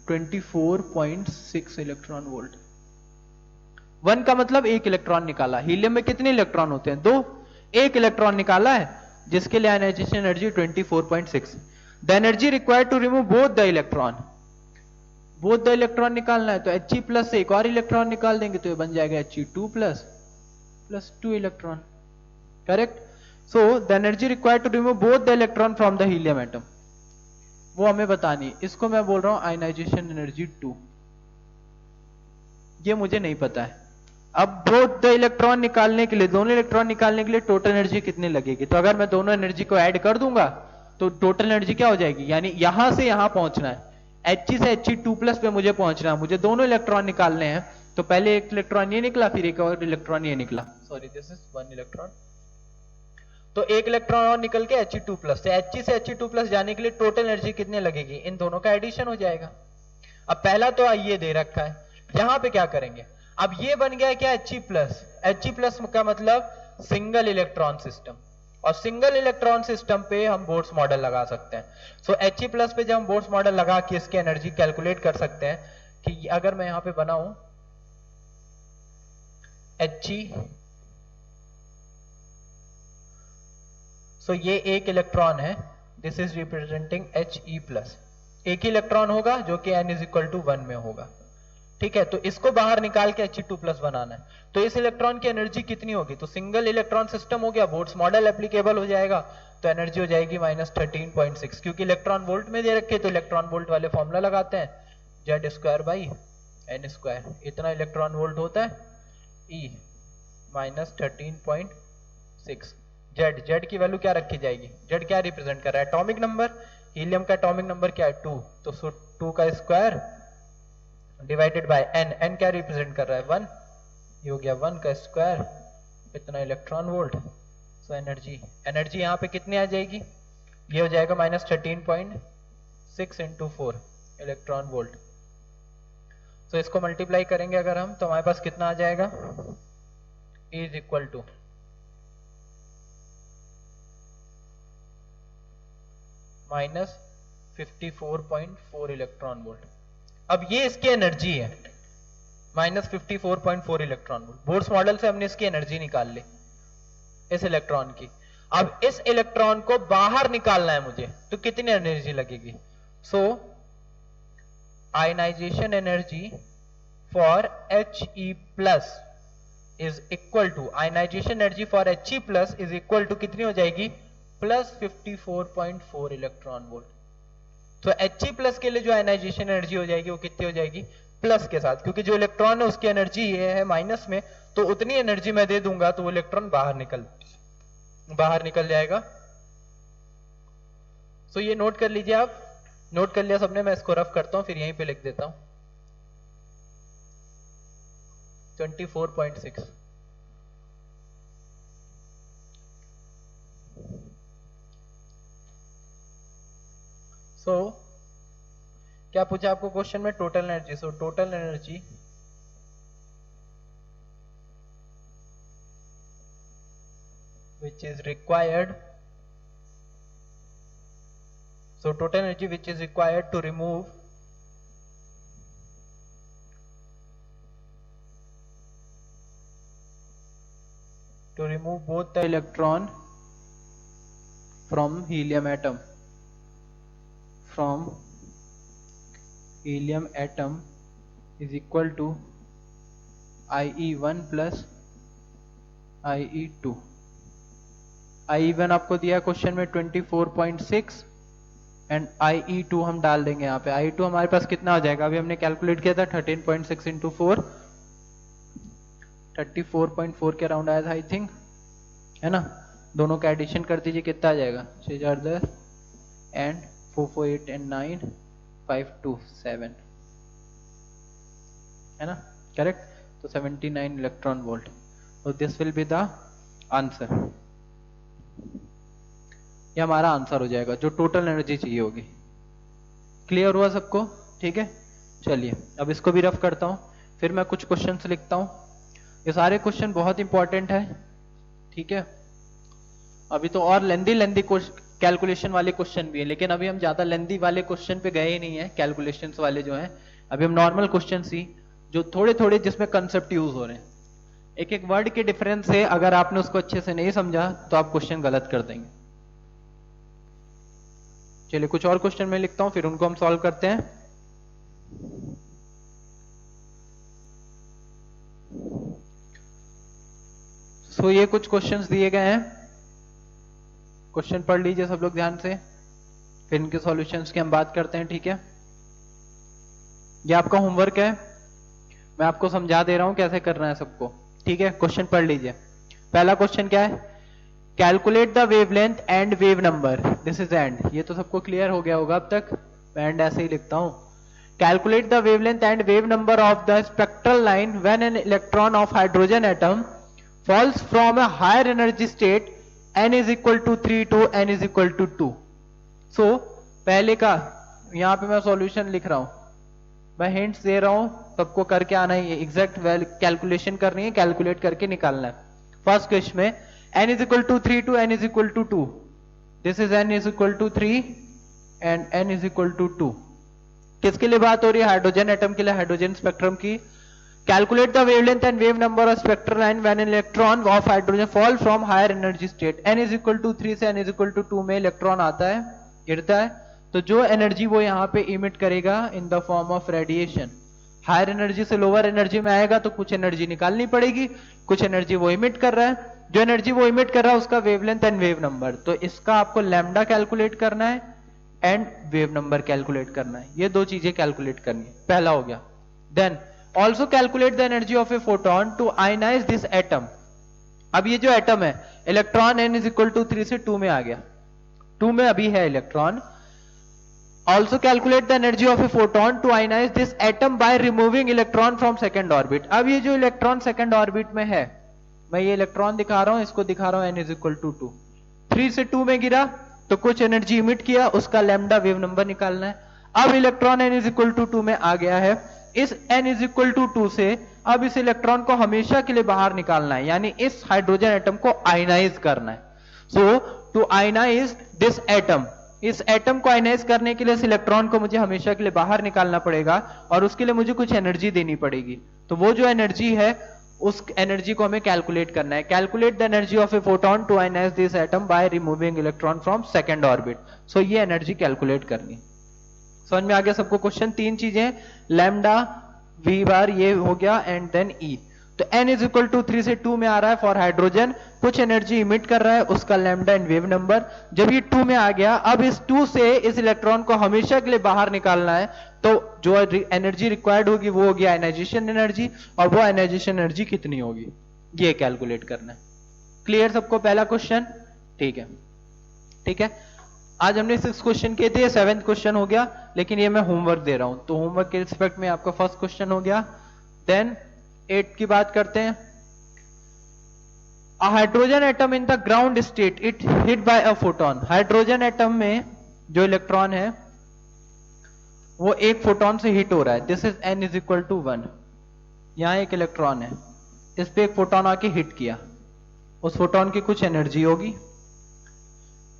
24.6 electron volt. 1 का मतलब एक इलेक्ट्रॉन निकाला। हीलियम में कितने इलेक्ट्रॉन होते हैं? 2। एक इलेक्ट्रॉन निकाला है, जिसके लिए ionization energy 24.6। The energy required to remove both the electron, both the electron निकालना है तो He+ से एक और इलेक्ट्रॉन निकाल देंगे तो ये बन जाएगा He2+ plus 2 electron. Correct. So the energy required to remove both the electron from the helium atom, वो हमें बतानी है। इसको मैं बोल रहा हूं आयनाइजेशन एनर्जी 2। ये मुझे नहीं पता है। अब बोथ द इलेक्ट्रॉन निकालने के लिए, दोनों इलेक्ट्रॉन निकालने के लिए टोटल एनर्जी कितनी लगेगी? तो अगर मैं दोनों एनर्जी को ऐड कर दूंगा तो टोटल एनर्जी क्या हो जाएगी? यानी यहां से यहां पहुंचना है, He से He2+ पे मुझे पहुंचना है, मुझे दोनों इलेक्ट्रॉन निकालने हैं। तो पहले एक इलेक्ट्रॉन ये निकला, फिर एक और इलेक्ट्रॉन ये निकला, सॉरी दिस इज 1 इलेक्ट्रॉन। तो एक इलेक्ट्रॉन और निकल के He2+ से He2+ जाने के लिए टोटल एनर्जी कितनी लगेगी? इन दोनों का एडिशन हो जाएगा। अब पहला तो ये दे रखा है, यहां पे क्या करेंगे? अब ये बन गया क्या? He+ का मतलब सिंगल इलेक्ट्रॉन सिस्टम, और सिंगल इलेक्ट्रॉन सिस्टम पे हम बोर्ड्स मॉडल लगा सकते हैं। सो He+ पे जब हम बोर्ड्स मॉडल लगा के इसकी एनर्जी कैलकुलेट कर सकते हैं कि अगर मैं यहां पे बनाऊं He, सो ये एक इलेक्ट्रॉन है, दिस इज रिप्रेजेंटिंग He+। एक ही इलेक्ट्रॉन होगा जो कि n=1 में होगा। ठीक है, तो इसको बाहर निकाल के He2+ बनाना है। तो इस इलेक्ट्रॉन की एनर्जी कितनी होगी? तो सिंगल इलेक्ट्रॉन सिस्टम हो गया, बोर्ड्स मॉडल एप्लीकेबल हो जाएगा, तो एनर्जी हो जाएगी -13.6। क्योंकि इलेक्ट्रॉन वोल्ट में दे रखे तो इलेक्ट्रॉन वोल्ट वाले फॉर्मूला लगाते हैं, Z²/n²। इतना इलेक्ट्रॉन वोल्ट होता है, E -13.6। जेड की वैल्यू क्या रखी जाएगी? जेड क्या रिप्रेजेंट कर रहा है? Atomic number. हीलियम का एटॉमिक नंबर क्या है? 2। तो 2 का square divided by n, n क्या रिप्रेजेंट कर रहा है? 1। ये हो गया 1 का स्क्वायर, इतना इलेक्ट्रॉन वोल्ट। सो एनर्जी यहाँ पे कितनी आ जाएगी? ये हो जाएगा -13.6 इंटू 4 इलेक्ट्रॉन वोल्ट। सो इसको मल्टीप्लाई करेंगे अगर हम, तो हमारे पास कितना आ जाएगा? Is equal to -54.4 electron volt. अब ये इसकी एनर्जी है, -54.4 इलेक्ट्रॉन वोल्ट। बोर्ड्स मॉडल से हमने इसकी एनर्जी निकाल ली इस इलेक्ट्रॉन की। अब इस इलेक्ट्रॉन को बाहर निकालना है मुझे, तो कितनी एनर्जी लगेगी? So ionisation energy for He+ is equal to, ionisation energy for He+ is equal to कितनी हो जाएगी? +54.4 इलेक्ट्रॉन वोल्ट। तो He+ के लिए जो आयनाइजेशन एनर्जी हो जाएगी वो कितनी हो जाएगी? प्लस के साथ, क्योंकि जो इलेक्ट्रॉन है उसकी एनर्जी ये है माइनस में, तो उतनी एनर्जी मैं दे दूंगा तो वो इलेक्ट्रॉन बाहर निकल जाएगा। सो ये नोट कर लीजिए आप। नोट कर लिया सबने? मैं इसको रफ करता हूं, फिर यहीं पे लिख देता हूं 24.6। सो क्या पूछा आपको क्वेश्चन में? Total energy. So total energy which is required, so total energy which is required to remove both the electron from helium atom is equal to IE1 plus IE2। IE1 आपको दिया क्वेश्चन में 24.6 and IE2 हम डाल देंगे यहाँ पे। IE2 हमारे पास कितना हो जाएगा? अभी हमने कैलकुलेट किया था 13.6 इंटू 4, 34.4 के अराउंड आया था आई थिंक, है ना? दोनों का एडिशन कर दीजिए, कितना आ जाएगा? 6 एंड 4 4 8 एंड 9 5 2 7, है ना? करेक्ट। तो 79 electron volt. So this will be the answer। ये हमारा आंसर हो जाएगा जो टोटल एनर्जी चाहिए होगी। क्लियर हुआ सबको? ठीक है, चलिए अब इसको भी रफ करता हूं, फिर मैं कुछ क्वेश्चंस लिखता हूं। ये सारे क्वेश्चन बहुत इंपॉर्टेंट है, ठीक है। अभी तो और लेंदी कैलकुलेशन वाले क्वेश्चन भी है, लेकिन अभी हम ज्यादा लेंदी वाले क्वेश्चन पे गए ही नहीं है, कैलकुलेशंस वाले जो हैं। अभी हम नॉर्मल क्वेश्चन ही जो थोड़े थोड़े जिसमें कंसेप्ट यूज हो रहे हैं, एक एक वर्ड के डिफरेंस से अगर आपने उसको अच्छे से नहीं समझा तो आप क्वेश्चन गलत कर देंगे। चलिए कुछ और क्वेश्चन मैं लिखता हूं, फिर उनको हम सॉल्व करते हैं। सो ये कुछ क्वेश्चंस दिए गए हैं, क्वेश्चन पढ़ लीजिए सब लोग ध्यान से, फिर इनके सॉल्यूशंस की हम बात करते हैं, ठीक है। ये आपका होमवर्क है, मैं आपको समझा दे रहा हूं कैसे करना है सबको, ठीक है। क्वेश्चन पढ़ लीजिए। पहला क्वेश्चन क्या है? Calculate the wavelength and wave number, this is and. ये तो सबको क्लियर हो गया होगा अब तक, मैं एंड ऐसे ही लिखता हूं। Calculate the wavelength and wave number of the spectral line when an electron of hydrogen atom falls from a higher energy state n is equal to 3 to n is equal to 2। so पहले का यहां पे मैं solution लिख रहा हूं, मैं hints दे रहा हूं, सबको करके आना ही है, एग्जैक्ट कैलकुलेशन करनी है, कैलकुलेट करके निकालना है। फर्स्ट क्वेश्चन में n is equal to 3 to n is equal to 2, this is n is equal to 3 and n is equal to 2। किसके लिए बात हो रही है? हाइड्रोजन एटम के लिए, हाइड्रोजन स्पेक्ट्रम की। Calculate the wavelength and wave number of spectral line when an electron of hydrogen fall from higher energy state। n is equal to 3 से n is equal to 2 में electron आता है, गिरता है, तो जो एनर्जी वो यहाँ पे इमिट करेगा in the form of radiation, higher energy से लोअर एनर्जी में आएगा तो कुछ एनर्जी निकालनी पड़ेगी, कुछ एनर्जी वो इमिट कर रहा है, जो एनर्जी वो इमिट कर रहा है उसका वेवलेंथ एंड वेव नंबर। तो इसका आपको लैम्डा कैलकुलेट करना है एंड वेव नंबर कैलकुलेट करना है, ये दो चीजें कैलकुलेट करनी है, पहला हो गया। Then also calculate the energy of a photon to ionize this atom। अब ये जो एटम है, electron n is equal to 3 से 2 में आ गया, 2 में अभी है electron. also calculate the energy of a photon to ionize this atom by removing electron from second orbit। अब ये जो इलेक्ट्रॉन सेकंड ऑर्बिट में है, मैं ये इलेक्ट्रॉन दिखा रहा हूं, इसको दिखा रहा हूं n is equal to 2, 3 से 2 में गिरा तो कुछ एनर्जी इमिट किया, उसका लैम्डा वेव नंबर निकालना है। अब electron n is equal to 2 में आ गया है, इस n is equal to 2 से अब इस इलेक्ट्रॉन को हमेशा के लिए बाहर निकालना है, यानी इस हाइड्रोजन एटम को आयनाइज करना है। सो टू आयनाइज दिस एटम, इस एटम को आयनाइज करने के लिए इस इलेक्ट्रॉन को मुझे हमेशा के लिए बाहर निकालना पड़ेगा और उसके लिए मुझे कुछ एनर्जी देनी पड़ेगी। तो वो जो एनर्जी है उस एनर्जी को हमें कैलकुलेट करना है। Calculate the energy of a photon to ionise this atom by removing electron from second orbit. So ये एनर्जी कैलकुलेट करनी। समझ में आ गया सबको क्वेश्चन? तीन चीजें, लैम्डा, वी बार ये हो गया एंड देन ई। तो n इज इक्वल टू 3 से 2 में आ रहा है फॉर हाइड्रोजन, कुछ एनर्जी इमिट कर रहा है, उसका लैम्डा एंड वेव नंबर। जब ये 2 में आ गया, अब इस 2 से इस इलेक्ट्रॉन को हमेशा के लिए बाहर निकालना है, तो जो एनर्जी रिक्वायर्ड होगी वो होगी आयनाइजेशन एनर्जी, और वो आयनाइजेशन एनर्जी कितनी होगी ये कैलकुलेट करना है। क्लियर सबको पहला क्वेश्चन? ठीक है, ठीक है। आज हमने 6 क्वेश्चन किए थे, 7th क्वेश्चन हो गया, लेकिन ये मैं होमवर्क दे रहा हूं, तो होमवर्क के रिस्पेक्ट में आपका फर्स्ट क्वेश्चन हो गया। देन 8 की बात करते हैं। A hydrogen atom in the ground state it hit by a photon. Hydrogen atom में जो इलेक्ट्रॉन है वो एक फोटोन से हिट हो रहा है, this is n is equal to 1। यहां एक इलेक्ट्रॉन है, इस पे एक फोटोन आके हिट किया, उस फोटोन की कुछ एनर्जी होगी।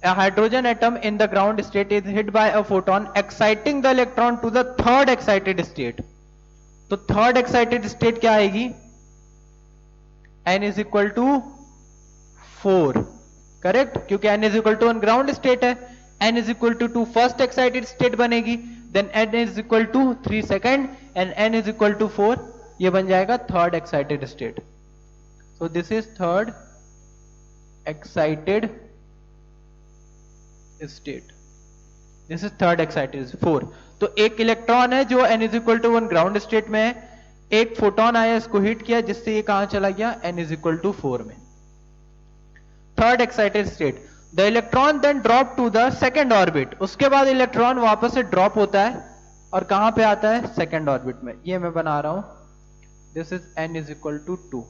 A hydrogen atom in the ground state is hit by a photon exciting the electron to the third excited state। तो थर्ड एक्साइटेड स्टेट क्या आएगी? n is equal to 4, correct, क्योंकि n is equal to 1 ground state है, n is equal to 2 first excited state बनेगी, then n is equal to 3 second and n is equal to 4, ये बन जाएगा third excited state. So this is third excited state, this is third excited 4। तो एक electron है जो n is equal to 1 ground state में है, एक फोटोन आया, इसको हिट किया, जिससे ये कहां चला गया? n इज इक्वल टू 4 में, third excited state. The electron then drop to the second orbit. उसके बाद इलेक्ट्रॉन वापस से ड्रॉप होता है और कहां पे आता है? सेकेंड ऑर्बिट में। ये मैं बना रहा हूं, this is n is equal to 2,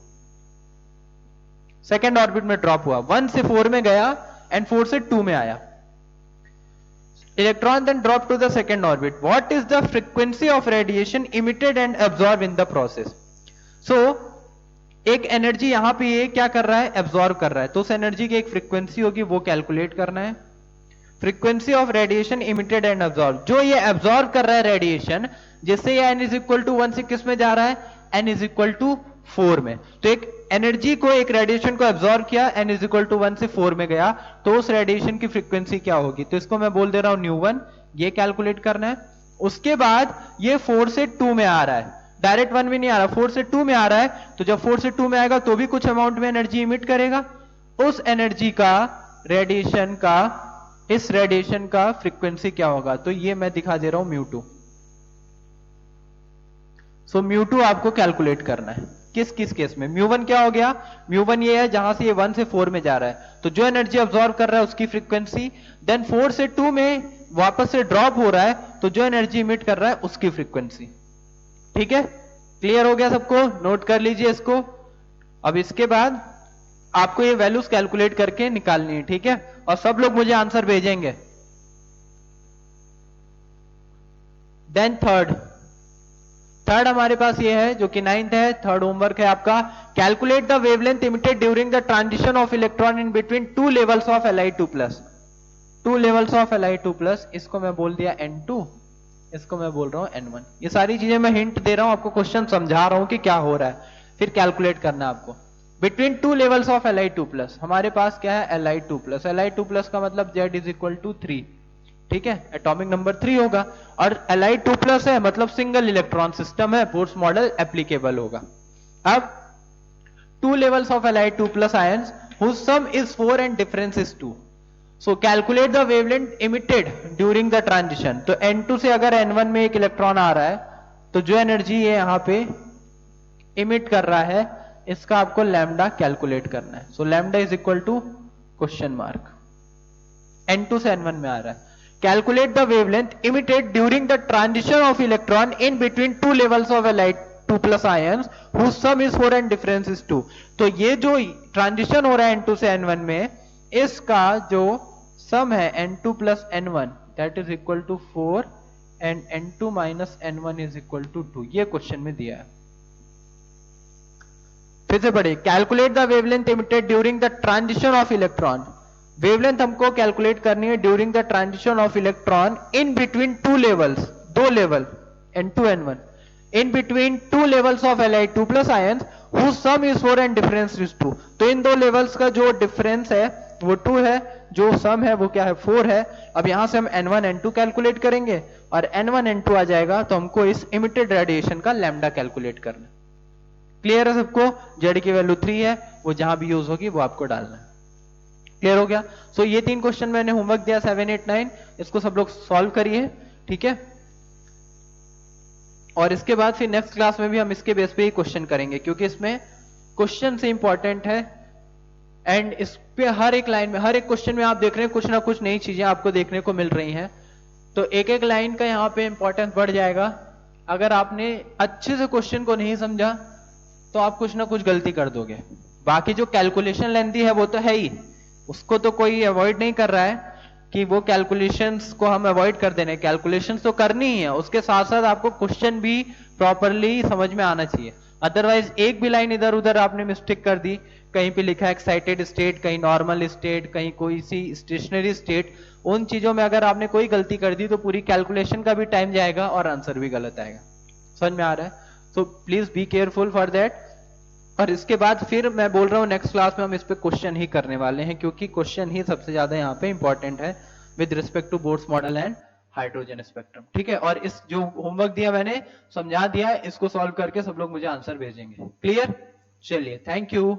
second orbit में ड्रॉप हुआ, 1 से 4 में गया एंड 4 से 2 में आया। Electron then drop to the second orbit. What is the frequency of radiation emitted and absorbed in the process? So एक एनर्जी यहां पे ये क्या कर रहा है, एब्जॉर्ब कर रहा है, तो उस एनर्जी की एक फ्रीक्वेंसी होगी, वो कैलकुलेट करना है. Frequency of radiation emitted and absorb, जो ये एब्जॉर्ब कर रहा है रेडिएशन, जिससे ये n इज इक्वल टू 1 से किस में जा रहा है, n इज इक्वल टू 4 में. तो एक एनर्जी को, एक रेडिएशन को एब्जॉर्ब किया, n इज इक्वल टू 1 से 4 में गया, तो उस रेडिएशन की फ्रीक्वेंसी क्या होगी. तो इसको मैं बोल दे रहा हूं न्यू1, ये कैलकुलेट करना है. उसके बाद ये 4 से 2 में आ रहा है, डायरेक्ट 1 में नहीं आ रहा, 4 से 2 में आ रहा है, तो जब 4 से 2 में आएगा तो भी कुछ अमाउंट में एनर्जी इमिट करेगा. उस एनर्जी का, रेडिएशन का, इस रेडिएशन का फ्रीक्वेंसी क्या होगा, तो ये मैं दिखा दे रहा हूं म्यू2. सो म्यू2 आपको कैलकुलेट करना है. किस किस केस में, म्यू1 क्या हो गया, म्यू1 ये है जहां से ये 1 से 4 में जा रहा है, तो जो एनर्जी ऑब्जॉर्व कर रहा है उसकी फ्रीक्वेंसी, देन 4 से 2 में वापस से ड्रॉप हो रहा है, तो जो एनर्जी इमिट कर रहा है उसकी फ्रीक्वेंसी. ठीक है, क्लियर हो गया सबको, नोट कर लीजिए इसको. अब इसके बाद आपको ये वैल्यूज कैलकुलेट करके निकालनी है. ठीक है, और सब लोग मुझे आंसर भेजेंगे. देन थर्ड हमारे पास ये है, जो कि 9th है. थर्ड होमवर्क है आपका, calculate the wavelength emitted during the transition of electron in between two levels of Li2+. To levels of Li2+, इसको मैं बोल दिया N2, इसको मैं बोल रहा हूं N1. ये सारी चीजें मैं हिंट दे रहा हूं आपको, क्वेश्चन समझा रहा हूं कि क्या हो रहा है, फिर कैलकुलेट करना है आपको. Between two levels of Li2+, हमारे पास क्या है, Li2+. Li2+ का मतलब Z इज इक्वल टू 3. ठीक है, एटॉमिक नंबर 3 होगा, और Li2+ है मतलब सिंगल इलेक्ट्रॉन सिस्टम है, बोर्स मॉडल एप्लीकेबल होगा. अब to levels of Li2+ ions whose sum is 4 and difference is 2. So calculate the wavelength emitted during the transition. तो N2 से अगर N1 में एक इलेक्ट्रॉन आ रहा है, तो जो एनर्जी ये यहां पे इमिट कर रहा है, इसका आपको लैम्डा कैलकुलेट करना है. So lambda is equal to question mark. N2 से N1 में आ रहा है. Calculate the wavelength emitted during the transition of electron in between two levels of Li2+ ions whose sum is 4 and difference is 2. तो ये जो transition हो रहा है N2 से N1 में, इसका जो सम है N2 plus N1 that is equal to 4 and N2 minus N1 is equal to 2. ये क्वेश्चन में दिया है. फिर से पढ़िए, calculate the wavelength emitted during the transition of electron. Wavelength हमको कैलकुलेट करनी है during the transition of electron in between two levels, दो level N2 N1, in between two levels of Li2+ ions whose sum is 4 and difference is 2. तो इन दो levels का जो difference है वो 2 है, जो सम है वो क्या है, 4 है. अब यहां से हम N1 N2 कैलकुलेट करेंगे, और N1 N2 आ जाएगा, तो हमको इस इमिटेड रेडिएशन का लैम्डा कैलकुलेट करना. क्लियर है सबको, जेड की वैल्यू 3 है, वो जहां भी यूज होगी वो आपको डालना है. क्लियर हो गया. सो ये 3 क्वेश्चन मैंने होमवर्क दिया 7, 8, 9, इसको सब लोग सॉल्व करिए. ठीक है, और इसके बाद फिर नेक्स्ट क्लास में भी हम इसके बेस पे ही क्वेश्चन करेंगे, क्योंकि इसमें क्वेश्चन से इंपॉर्टेंट है. एंड इस पे हर एक लाइन में, हर एक क्वेश्चन में आप देख रहे हैं कुछ ना कुछ नई चीजें आपको देखने को मिल रही हैं. तो एक एक लाइन का यहाँ पे इंपॉर्टेंस बढ़ जाएगा. अगर आपने अच्छे से क्वेश्चन को नहीं समझा तो आप कुछ ना कुछ गलती कर दोगे. बाकी जो कैलकुलेशन लेंथी है वो तो है ही, उसको तो कोई अवॉइड नहीं कर रहा है कि वो कैलकुलेशंस को हम अवॉइड कर देने. कैलकुलेशंस तो करनी ही है, उसके साथ साथ आपको क्वेश्चन भी प्रॉपरली समझ में आना चाहिए. अदरवाइज एक भी लाइन इधर उधर आपने मिस्टेक कर दी, कहीं पे लिखा है एक्साइटेड स्टेट, कहीं नॉर्मल स्टेट, कहीं कोई सी स्टेशनरी स्टेट, उन चीजों में अगर आपने कोई गलती कर दी तो पूरी कैलकुलेशन का भी टाइम जाएगा और आंसर भी गलत आएगा. समझ में आ रहा है? So please be careful for that. और इसके बाद फिर मैं बोल रहा हूँ नेक्स्ट क्लास में हम इस पे क्वेश्चन ही करने वाले हैं, क्योंकि क्वेश्चन ही सबसे ज्यादा यहाँ पे इंपॉर्टेंट है with respect to Bohr's model and hydrogen spectrum. ठीक है, और इस जो होमवर्क दिया मैंने समझा दिया है, इसको सॉल्व करके सब लोग मुझे आंसर भेजेंगे. क्लियर? चलिए, थैंक यू.